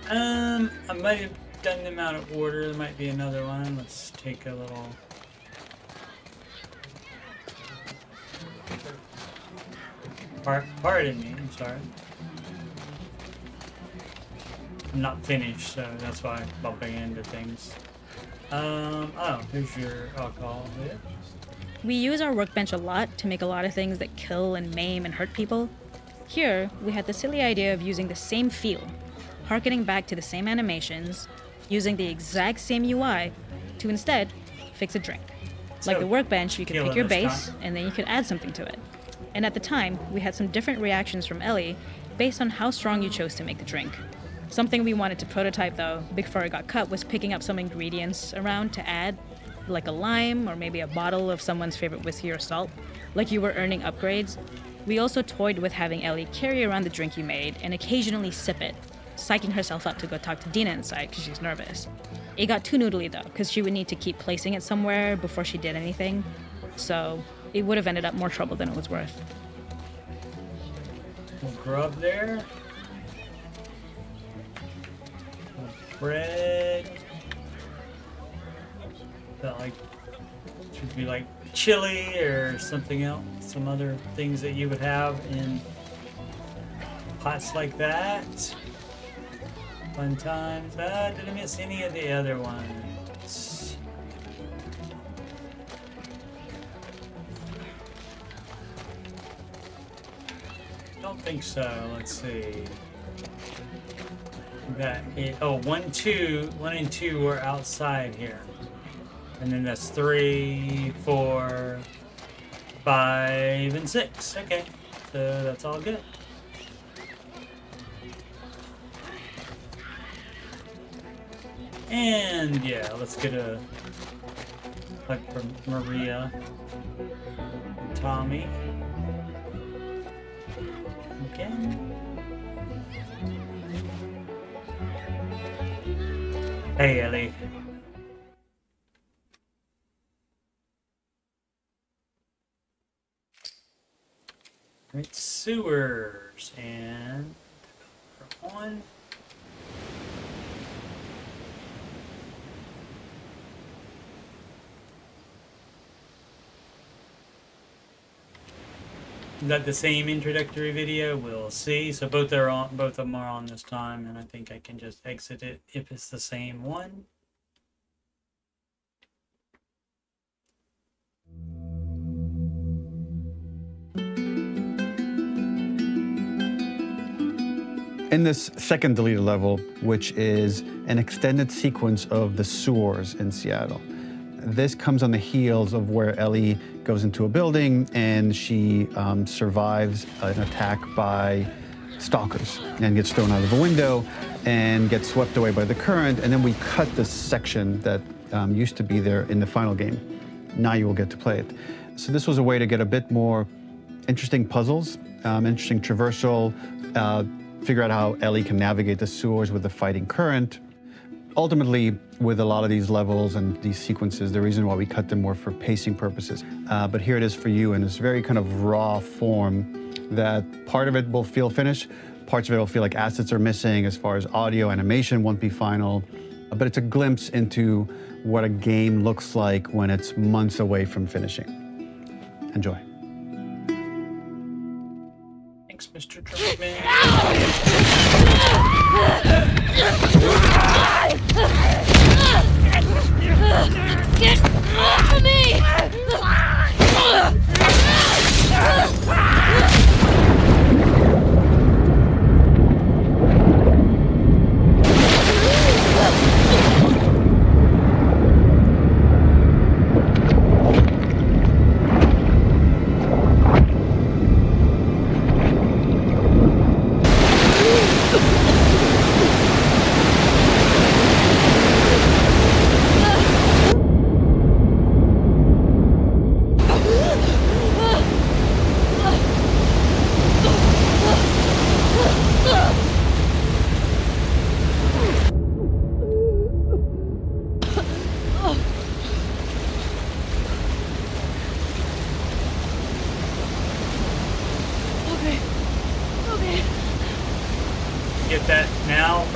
I might have done them out of order. There might be another one. Let's take a little... Pardon me, I'm sorry. I'm not finished, so that's why I'm bumping into things. Oh, here's your alcohol here. We use our workbench a lot to make a lot of things that kill and maim and hurt people. Here, we had the silly idea of using the same feel, harkening back to the same animations, using the exact same UI to instead fix a drink. Like the workbench, you could pick your base, and then you could add something to it. And at the time, we had some different reactions from Ellie based on how strong you chose to make the drink. Something we wanted to prototype though, before it got cut, was picking up some ingredients around to add, like a lime or maybe a bottle of someone's favorite whiskey or salt, like you were earning upgrades. We also toyed with having Ellie carry around the drink you made and occasionally sip it, psyching herself up to go talk to Dina inside because she's nervous. It got too noodly though, because she would need to keep placing it somewhere before she did anything, so it would have ended up more trouble than it was worth. We'll grub there. Bread. That like should be like chili or something else. Some other things that you would have in pots like that. Fun times. Did I miss any of the other ones? Don't think so. Let's see. That it, oh, 1 and 2 were outside here, and then that's 3, 4, 5, and 6. Okay, so that's all good. And yeah, let's get a click from Maria and Tommy again. Hey, Ellie. Right, sewers and on. Is that the same introductory video? We'll see. So both of them are on this time, and I think I can just exit it if it's the same one. In this second deleted level, which is an extended sequence of the sewers in Seattle, this comes on the heels of where Ellie goes into a building and she survives an attack by stalkers and gets thrown out of a window and gets swept away by the current. And then we cut this section that used to be there in the final game. Now you will get to play it. So this was a way to get a bit more interesting puzzles, interesting traversal, figure out how Ellie can navigate the sewers with the fighting current. Ultimately, with a lot of these levels and these sequences, the reason why we cut them were for pacing purposes. But here it is for you in this very kind of raw form that part of it will feel finished, parts of it will feel like assets are missing as far as audio, animation won't be final. But it's a glimpse into what a game looks like when it's months away from finishing. Enjoy. Thanks, Mr. Pittman. Get off of me!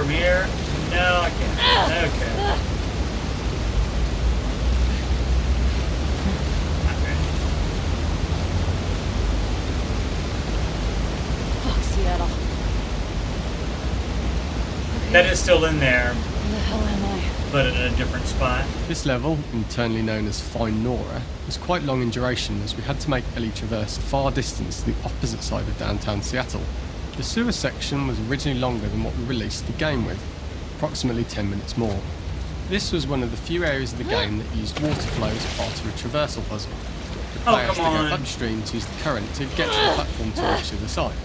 from here? No, I can't. Okay. Fuck Seattle. That is still in there, Where the hell am I? but in a different spot. This level, internally known as Fine Nora, was quite long in duration as we had to make Ellie traverse a far distance to the opposite side of downtown Seattle. The sewer section was originally longer than what we released the game with, approximately 10 minutes more. This was one of the few areas of the game that used water flow as part of a traversal puzzle. The player has to come on. go upstream to use the current to get to the platform to reach the other side.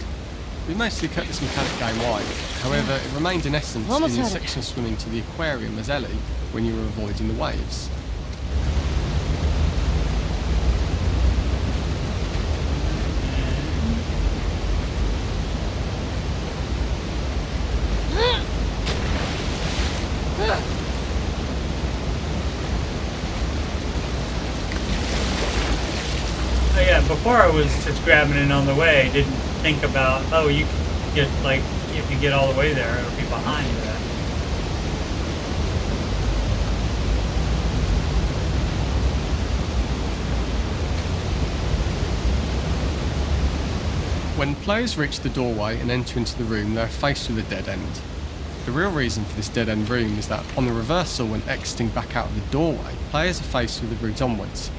We mostly kept this mechanic game wide, however it remained in essence Almost in the had it. section swimming to the aquarium as Ellie when you were avoiding the waves. Oh yeah, before I was just grabbing it on the way, didn't think about, oh, you can get, like, if you get all the way there, it'll be behind that. When players reach the doorway and enter into the room, they are faced with a dead end. The real reason for this dead end room is that on the reversal when exiting back out of the doorway, players are faced with the route onwards.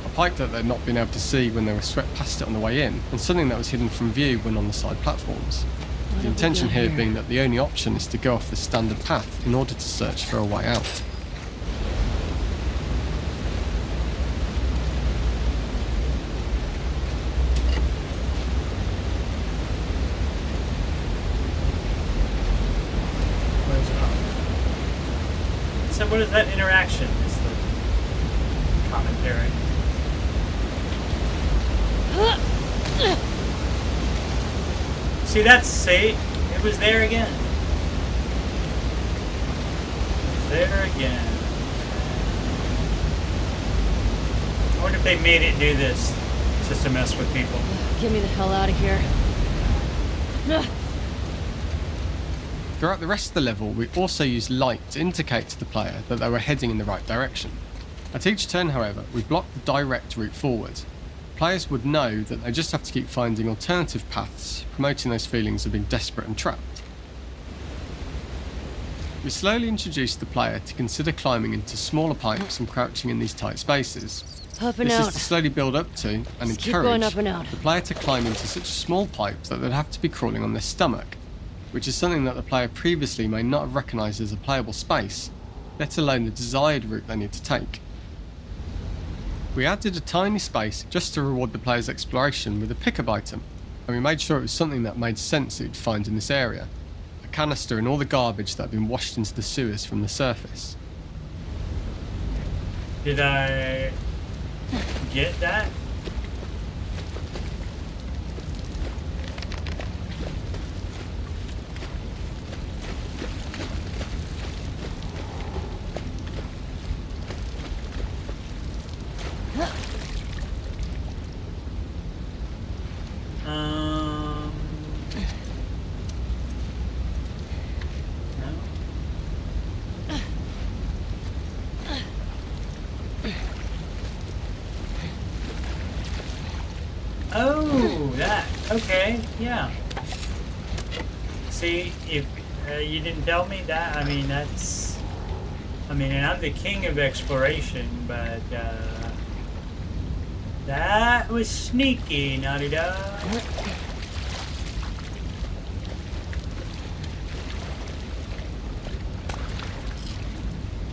A pipe that they'd not been able to see when they were swept past it on the way in, and something that was hidden from view when on the side platforms. The intention here being that the only option is to go off the standard path in order to search for a way out. So what is that interaction? Is the commentary. See, it was there again. It was there again. I wonder if they made it do this just to mess with people. Get me the hell out of here. Throughout the rest of the level, we also used light to indicate to the player that they were heading in the right direction. At each turn, however, we blocked the direct route forward. Players would know that they just have to keep finding alternative paths, promoting those feelings of being desperate and trapped. We slowly introduced the player to consider climbing into smaller pipes and crouching in these tight spaces. Up and This out. is to slowly build up to and Just keep going encourage up and out. the player to climb into such a small pipe that they'd have to be crawling on their stomach, which is something that the player previously may not have recognised as a playable space, let alone the desired route they need to take. We added a tiny space just to reward the player's exploration with a pickup item, and we made sure it was something that made sense that you'd find in this area, a canister and all the garbage that had been washed into the sewers from the surface. Did I get that? Oh, that. Okay, yeah. See, if you didn't tell me that, I mean, that's... I mean, and I'm the king of exploration, but, that was sneaky, Naughty Dog.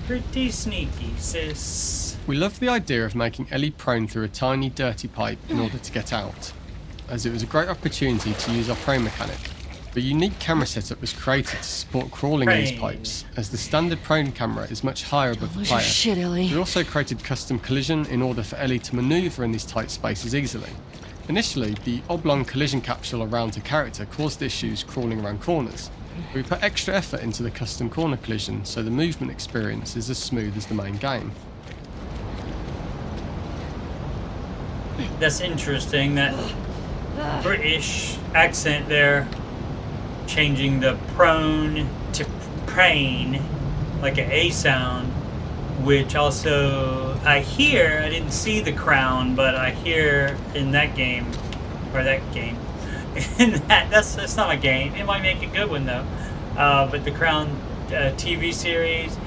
Pretty sneaky, sis. We loved the idea of making Ellie prone through a tiny dirty pipe in order to get out, as it was a great opportunity to use our prone mechanic. A unique camera setup was created to support crawling in these pipes, as the standard prone camera is much higher above the Lose your player. shit, Ellie. We also created custom collision in order for Ellie to manoeuvre in these tight spaces easily. Initially, the oblong collision capsule around her character caused issues crawling around corners. We put extra effort into the custom corner collision so the movement experience is as smooth as the main game. That's interesting, that British accent there, changing the prone to crane, like an A sound, which also I hear. I didn't see the crown, but I hear in that game, or that game, in that's not a game. It might make a good one though. But the Crown TV series,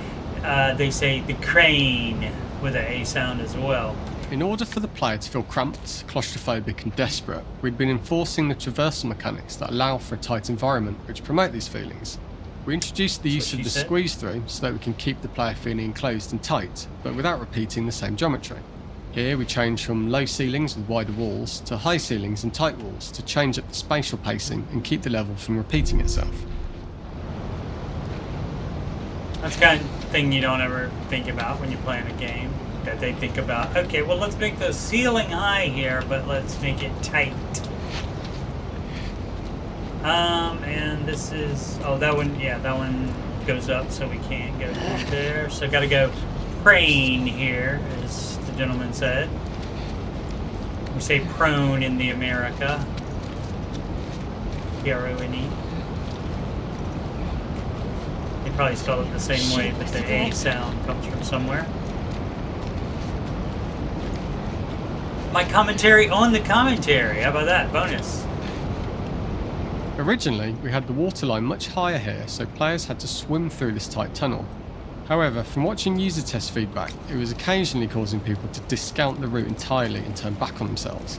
they say the crane with an A sound as well. In order for the player to feel cramped, claustrophobic and desperate, we'd been enforcing the traversal mechanics that allow for a tight environment which promote these feelings. We introduced the use of the squeeze through so that we can keep the player feeling enclosed and tight, but without repeating the same geometry. Here we change from low ceilings with wider walls to high ceilings and tight walls to change up the spatial pacing and keep the level from repeating itself. That's the kind of thing you don't ever think about when you're playing a game. That they think about, okay, well, let's make the ceiling high here, but let's make it tight. And this is, oh, that one, yeah, that one goes up, so we can't go through there. So gotta go crane here, as the gentleman said. We say prone in the America. P-R-O-N-E. They probably spell it the same way, but the A sound comes from somewhere. My commentary on the commentary. How about that? Bonus. Originally, we had the waterline much higher here, so players had to swim through this tight tunnel. However, from watching user test feedback, it was occasionally causing people to discount the route entirely and turn back on themselves.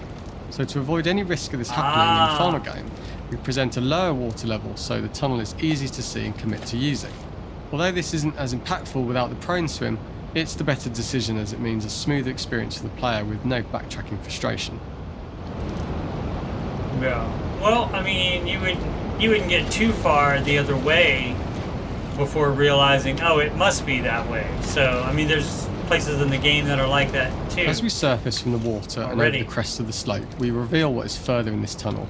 So to avoid any risk of this happening in the final game, we present a lower water level so the tunnel is easy to see and commit to using. Although this isn't as impactful without the prone swim, it's the better decision as it means a smoother experience for the player with no backtracking frustration. Yeah. Well, I mean, you wouldn't get too far the other way before realizing, oh, it must be that way. So, I mean, there's places in the game that are like that too. As we surface from the water and over the crest of the slope, we reveal what is further in this tunnel.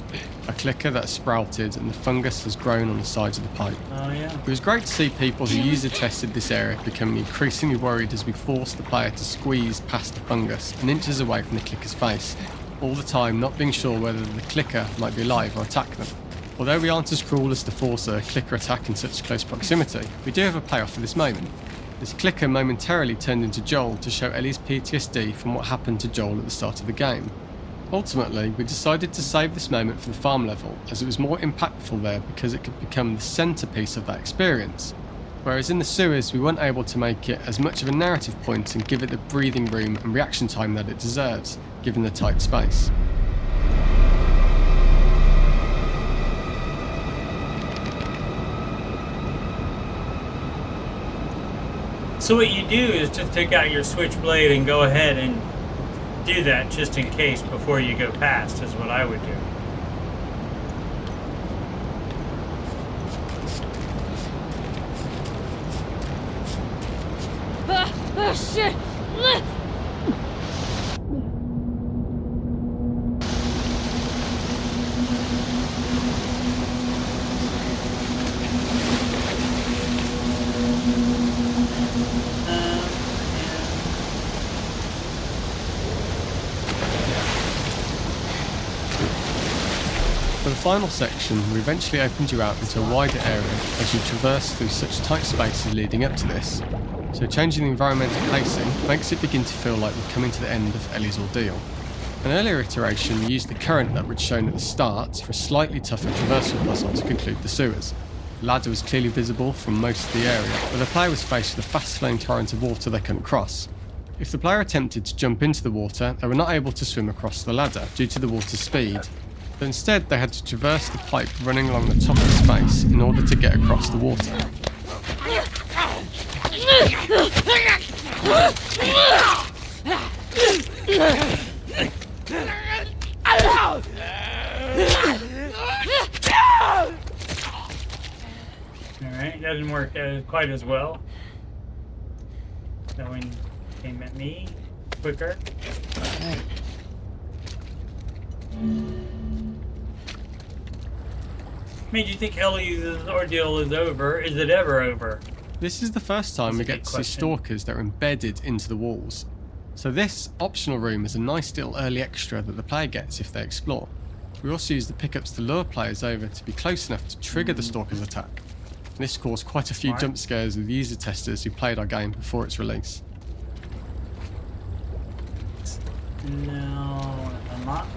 A clicker that sprouted and the fungus has grown on the sides of the pipe. Oh yeah. It was great to see people who user tested this area becoming increasingly worried as we forced the player to squeeze past the fungus and inches away from the clicker's face, all the time not being sure whether the clicker might be alive or attack them. Although we aren't as cruel as to force a clicker attack in such close proximity, we do have a payoff for this moment. This clicker momentarily turned into Joel to show Ellie's PTSD from what happened to Joel at the start of the game. Ultimately, we decided to save this moment for the farm level, as it was more impactful there because it could become the centrepiece of that experience. Whereas in the sewers, we weren't able to make it as much of a narrative point and give it the breathing room and reaction time that it deserves, given the tight space. So what you do is just take out your switchblade and go ahead and do that just in case before you go past is what I would do. Oh shit! For the final section, we eventually opened you out into a wider area as you traverse through such tight spaces leading up to this. So changing the environmental pacing makes it begin to feel like we're coming to the end of Ellie's ordeal. An earlier iteration used the current that we'd shown at the start for a slightly tougher traversal puzzle to conclude the sewers. The ladder was clearly visible from most of the area, but the player was faced with a fast-flowing torrent of water they couldn't cross. If the player attempted to jump into the water, they were not able to swim across the ladder due to the water's speed. But instead, they had to traverse the pipe running along the top of the space in order to get across the water. Alright, doesn't work quite as well. That one came at me quicker. Made you think Ellie's ordeal is over? Is it ever over? This is the first time we get to see stalkers that are embedded into the walls. So this optional room is a nice little early extra that the player gets if they explore. We also use the pickups to lure players over to be close enough to trigger the stalker's attack. This caused quite a few Smart. jump scares with user testers who played our game before its release. No, unlock.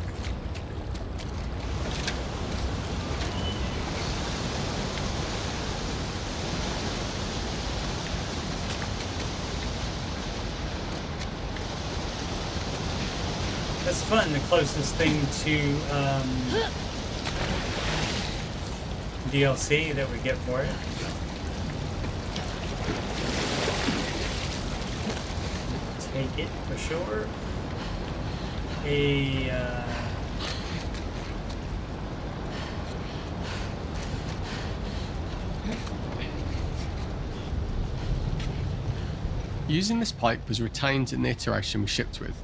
That's fun. The closest thing to DLC that we get for it. Take it for sure. Using this pipe was retained in the iteration we shipped with,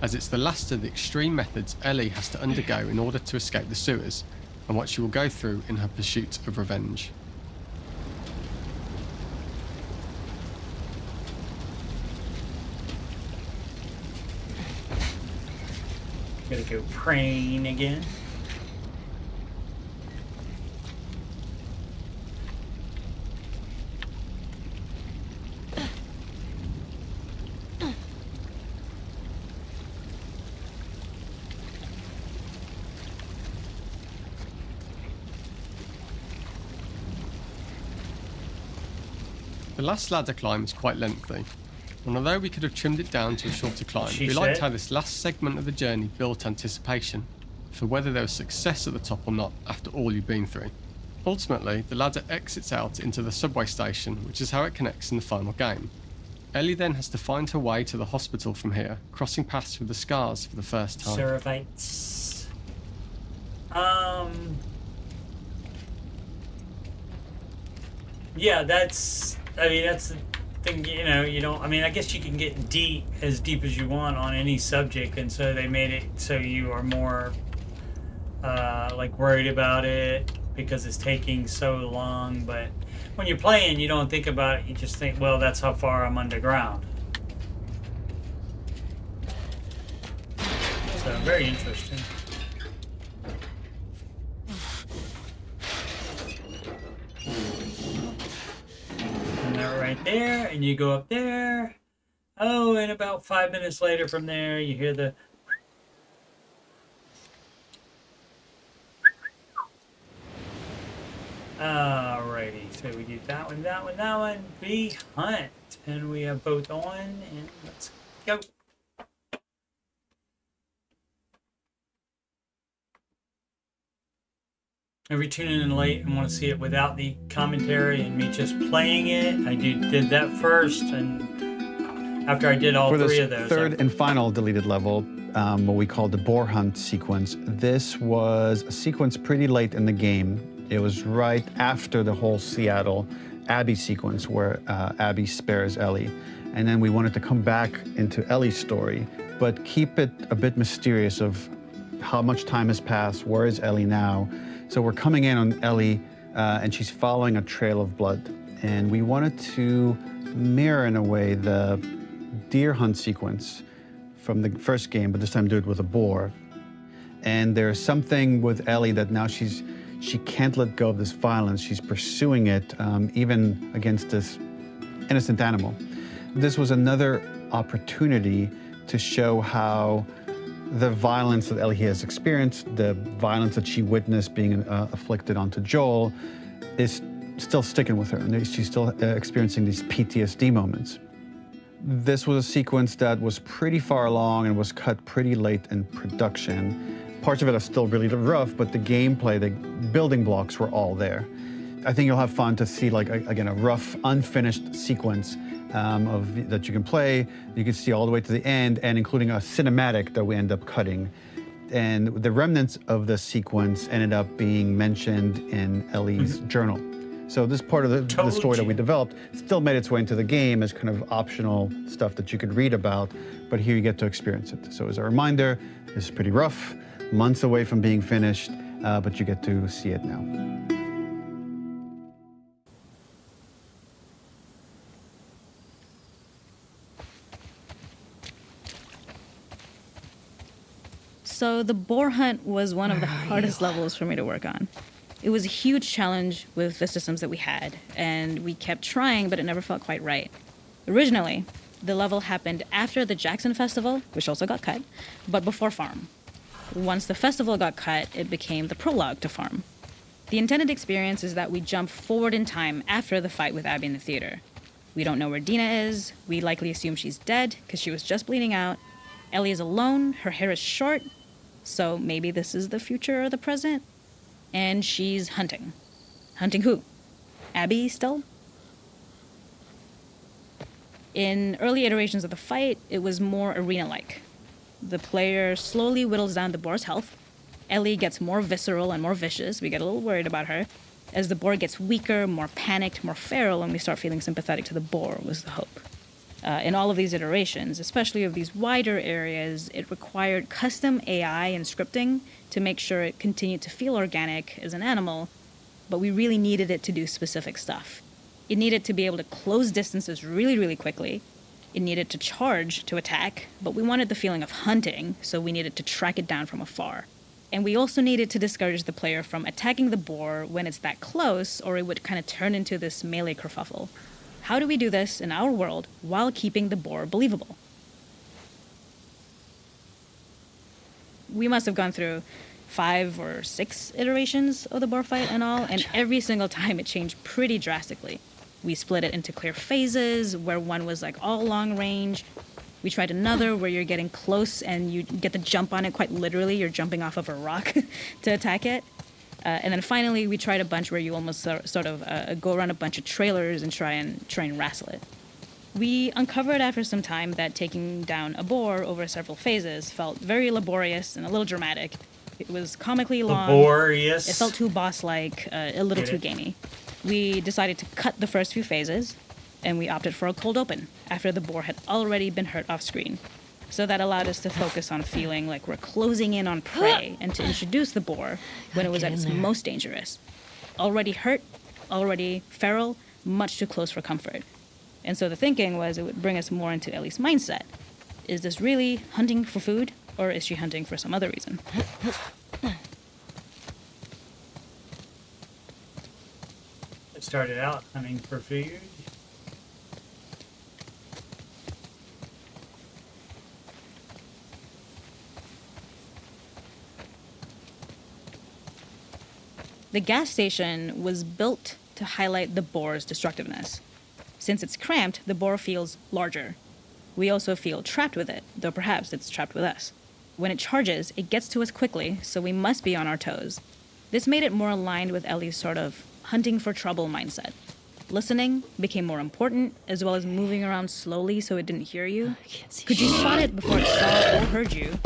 as it's the last of the extreme methods Ellie has to undergo in order to escape the sewers, and what she will go through in her pursuit of revenge. Gotta go praying again. The last ladder climb is quite lengthy, and although we could have trimmed it down to a shorter climb, She we liked said. how this last segment of the journey built anticipation for whether there was success at the top or not after all you've been through. Ultimately, the ladder exits out into the subway station, which is how it connects in the final game. Ellie then has to find her way to the hospital from here, crossing paths with the scars for the first time. Seraphites. Yeah, that's the thing, you don't, I guess you can get as deep as you want on any subject, and so they made it so you are more, like, worried about it because it's taking so long, but when you're playing, you don't think about it, you just think, well, that's how far I'm underground. So, very interesting. And they're right there, and you go up there. Oh, and about 5 minutes later from there, you hear the... Alrighty, so we do that one, that one, that one. Be hunt, and we have both on, and let's go. If you're tuning in late and want to see it without the commentary and me just playing it, I did that first, and after I did all For three this of those, third and final deleted level, what we call the boar hunt sequence, this was a sequence pretty late in the game. It was right after the whole Seattle Abby sequence where Abby spares Ellie. And then we wanted to come back into Ellie's story, but keep it a bit mysterious of how much time has passed, where is Ellie now? So we're coming in on Ellie, and she's following a trail of blood. And we wanted to mirror, in a way, the deer hunt sequence from the first game, but this time do it with a boar. And there's something with Ellie that now she can't let go of this violence. She's pursuing it, even against this innocent animal. This was another opportunity to show how the violence that Ellie has experienced, the violence that she witnessed being afflicted onto Joel, is still sticking with her, and she's still experiencing these PTSD moments. This was a sequence that was pretty far along and was cut pretty late in production. Parts of it are still really rough, but the gameplay, the building blocks were all there. I think you'll have fun to see, like, again, a rough, unfinished sequence that you can play. You can see all the way to the end, and including a cinematic that we end up cutting. And the remnants of the sequence ended up being mentioned in Ellie's journal. So this part of the story that we developed still made its way into the game as kind of optional stuff that you could read about, but here you get to experience it. So as a reminder, this is pretty rough, months away from being finished, but you get to see it now. So the boar hunt was one of the hardest levels for me to work on. It was a huge challenge with the systems that we had, and we kept trying, but it never felt quite right. Originally, the level happened after the Jackson Festival, which also got cut, but before Farm. Once the festival got cut, it became the prologue to Farm. The intended experience is that we jump forward in time after the fight with Abby in the theater. We don't know where Dina is. We likely assume she's dead because she was just bleeding out. Ellie is alone. Her hair is short. So maybe this is the future or the present. And she's hunting. Hunting who? Abby still? In early iterations of the fight, it was more arena-like. The player slowly whittles down the boar's health. Ellie gets more visceral and more vicious. We get a little worried about her. As the boar gets weaker, more panicked, more feral, and we start feeling sympathetic to the boar was the hope. In all of these iterations, especially of these wider areas, it required custom AI and scripting to make sure it continued to feel organic as an animal, but we really needed it to do specific stuff. It needed to be able to close distances really, really quickly. It needed to charge to attack, but we wanted the feeling of hunting, so we needed to track it down from afar. And we also needed to discourage the player from attacking the boar when it's that close, or it would kind of turn into this melee kerfuffle. How do we do this in our world while keeping the boar believable? We must have gone through 5 or 6 iterations of the boar fight and all, and every single time it changed pretty drastically. We split it into clear phases, where one was like all long range. We tried another where you're getting close and you get to jump on it quite literally. You're jumping off of a rock to attack it. And then finally, we tried a bunch where you almost sort of go around a bunch of trailers and try and wrestle it. We uncovered after some time that taking down a boar over several phases felt very laborious and a little dramatic. It was comically long. Laborious. It felt too boss-like, a little too gamey. We decided to cut the first few phases, and we opted for a cold open after the boar had already been hurt off screen. So that allowed us to focus on feeling like we're closing in on prey and to introduce the boar when it was at its most dangerous. Already hurt, already feral, much too close for comfort. And so the thinking was it would bring us more into Ellie's mindset. Is this really hunting for food, or is she hunting for some other reason? It started out hunting for food. The gas station was built to highlight the boar's destructiveness. Since it's cramped, the boar feels larger. We also feel trapped with it, though perhaps it's trapped with us. When it charges, it gets to us quickly, so we must be on our toes. This made it more aligned with Ellie's sort of hunting for trouble mindset. Listening became more important, as well as moving around slowly so it didn't hear you. Could you spot it before it saw or heard you?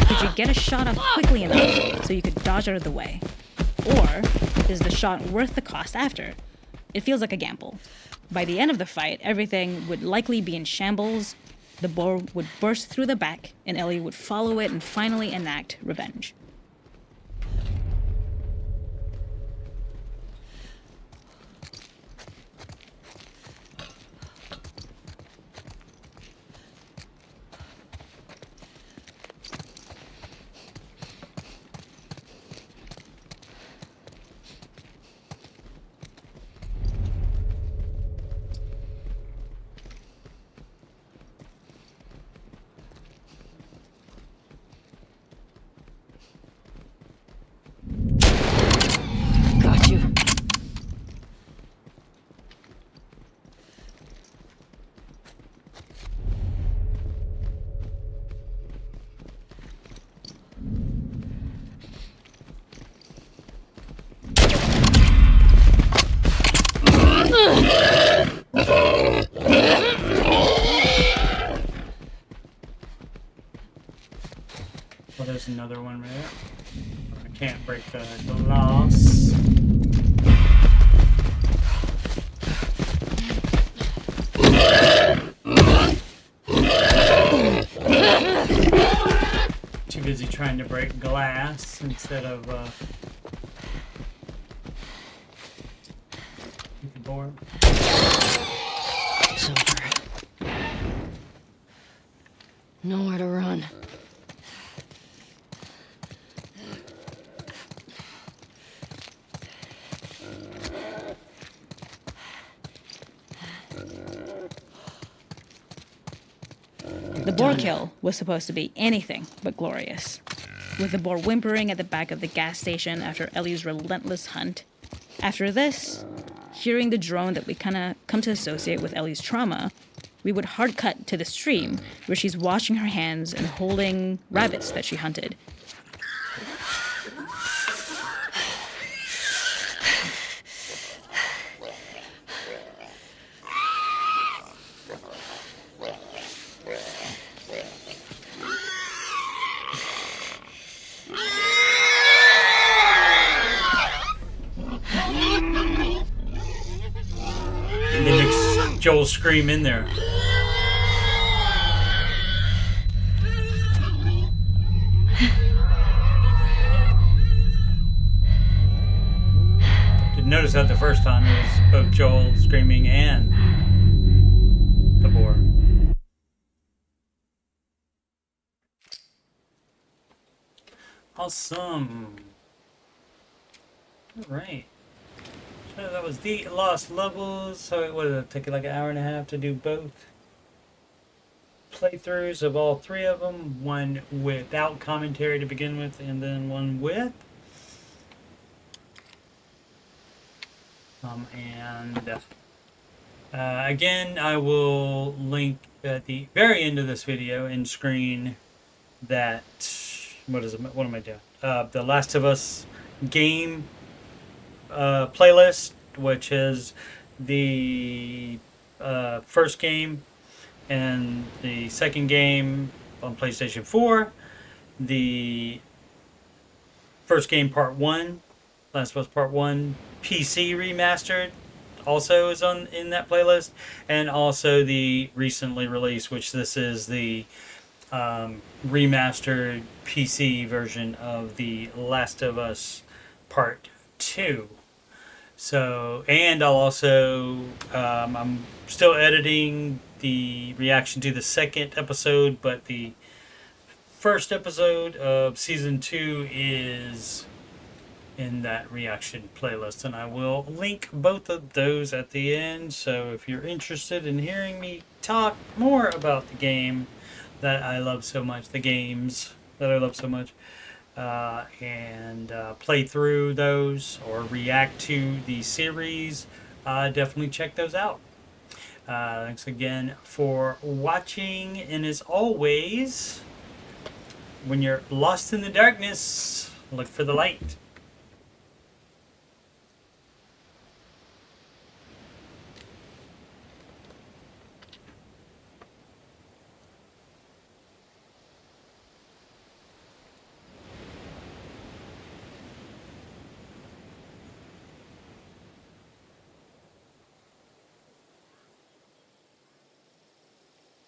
Could you get a shot off quickly enough so you could dodge out of the way? Or is the shot worth the cost after? It feels like a gamble. By the end of the fight, everything would likely be in shambles. The boar would burst through the back, and Ellie would follow it and finally enact revenge. Got you. Well, there's another one right there. I can't break the glass. Too busy trying to break glass instead of the board. It's over. Nowhere to run. kill was supposed to be anything but glorious. With the boar whimpering at the back of the gas station after Ellie's relentless hunt. After this, hearing the drone that we kind of come to associate with Ellie's trauma, we would hard cut to the stream where she's washing her hands and holding rabbits that she hunted. And then makes Joel scream in there. Didn't notice that the first time. It was both Joel screaming and the boar. Awesome. All right. So that was the Lost Levels. So it would take like an hour and a half to do both playthroughs of all three of them. One without commentary to begin with, and then one with. Again, I will link at the very end of this video and screen that. What is it? What am I doing? The Last of Us game playlist, which is the first game and the second game on PlayStation 4, the first game Part 1, Last of Us Part 1 PC Remastered also is in that playlist, and also the recently released, which this is the remastered PC version of the Last of Us Part 2. So, and I'll also, I'm still editing the reaction to the second episode, but the first episode of season 2 is in that reaction playlist, and I will link both of those at the end. So if you're interested in hearing me talk more about the game that I love so much, the games that I love so much, and play through those or react to the series, definitely check those out. Thanks again for watching, and as always, when you're lost in the darkness, look for the light.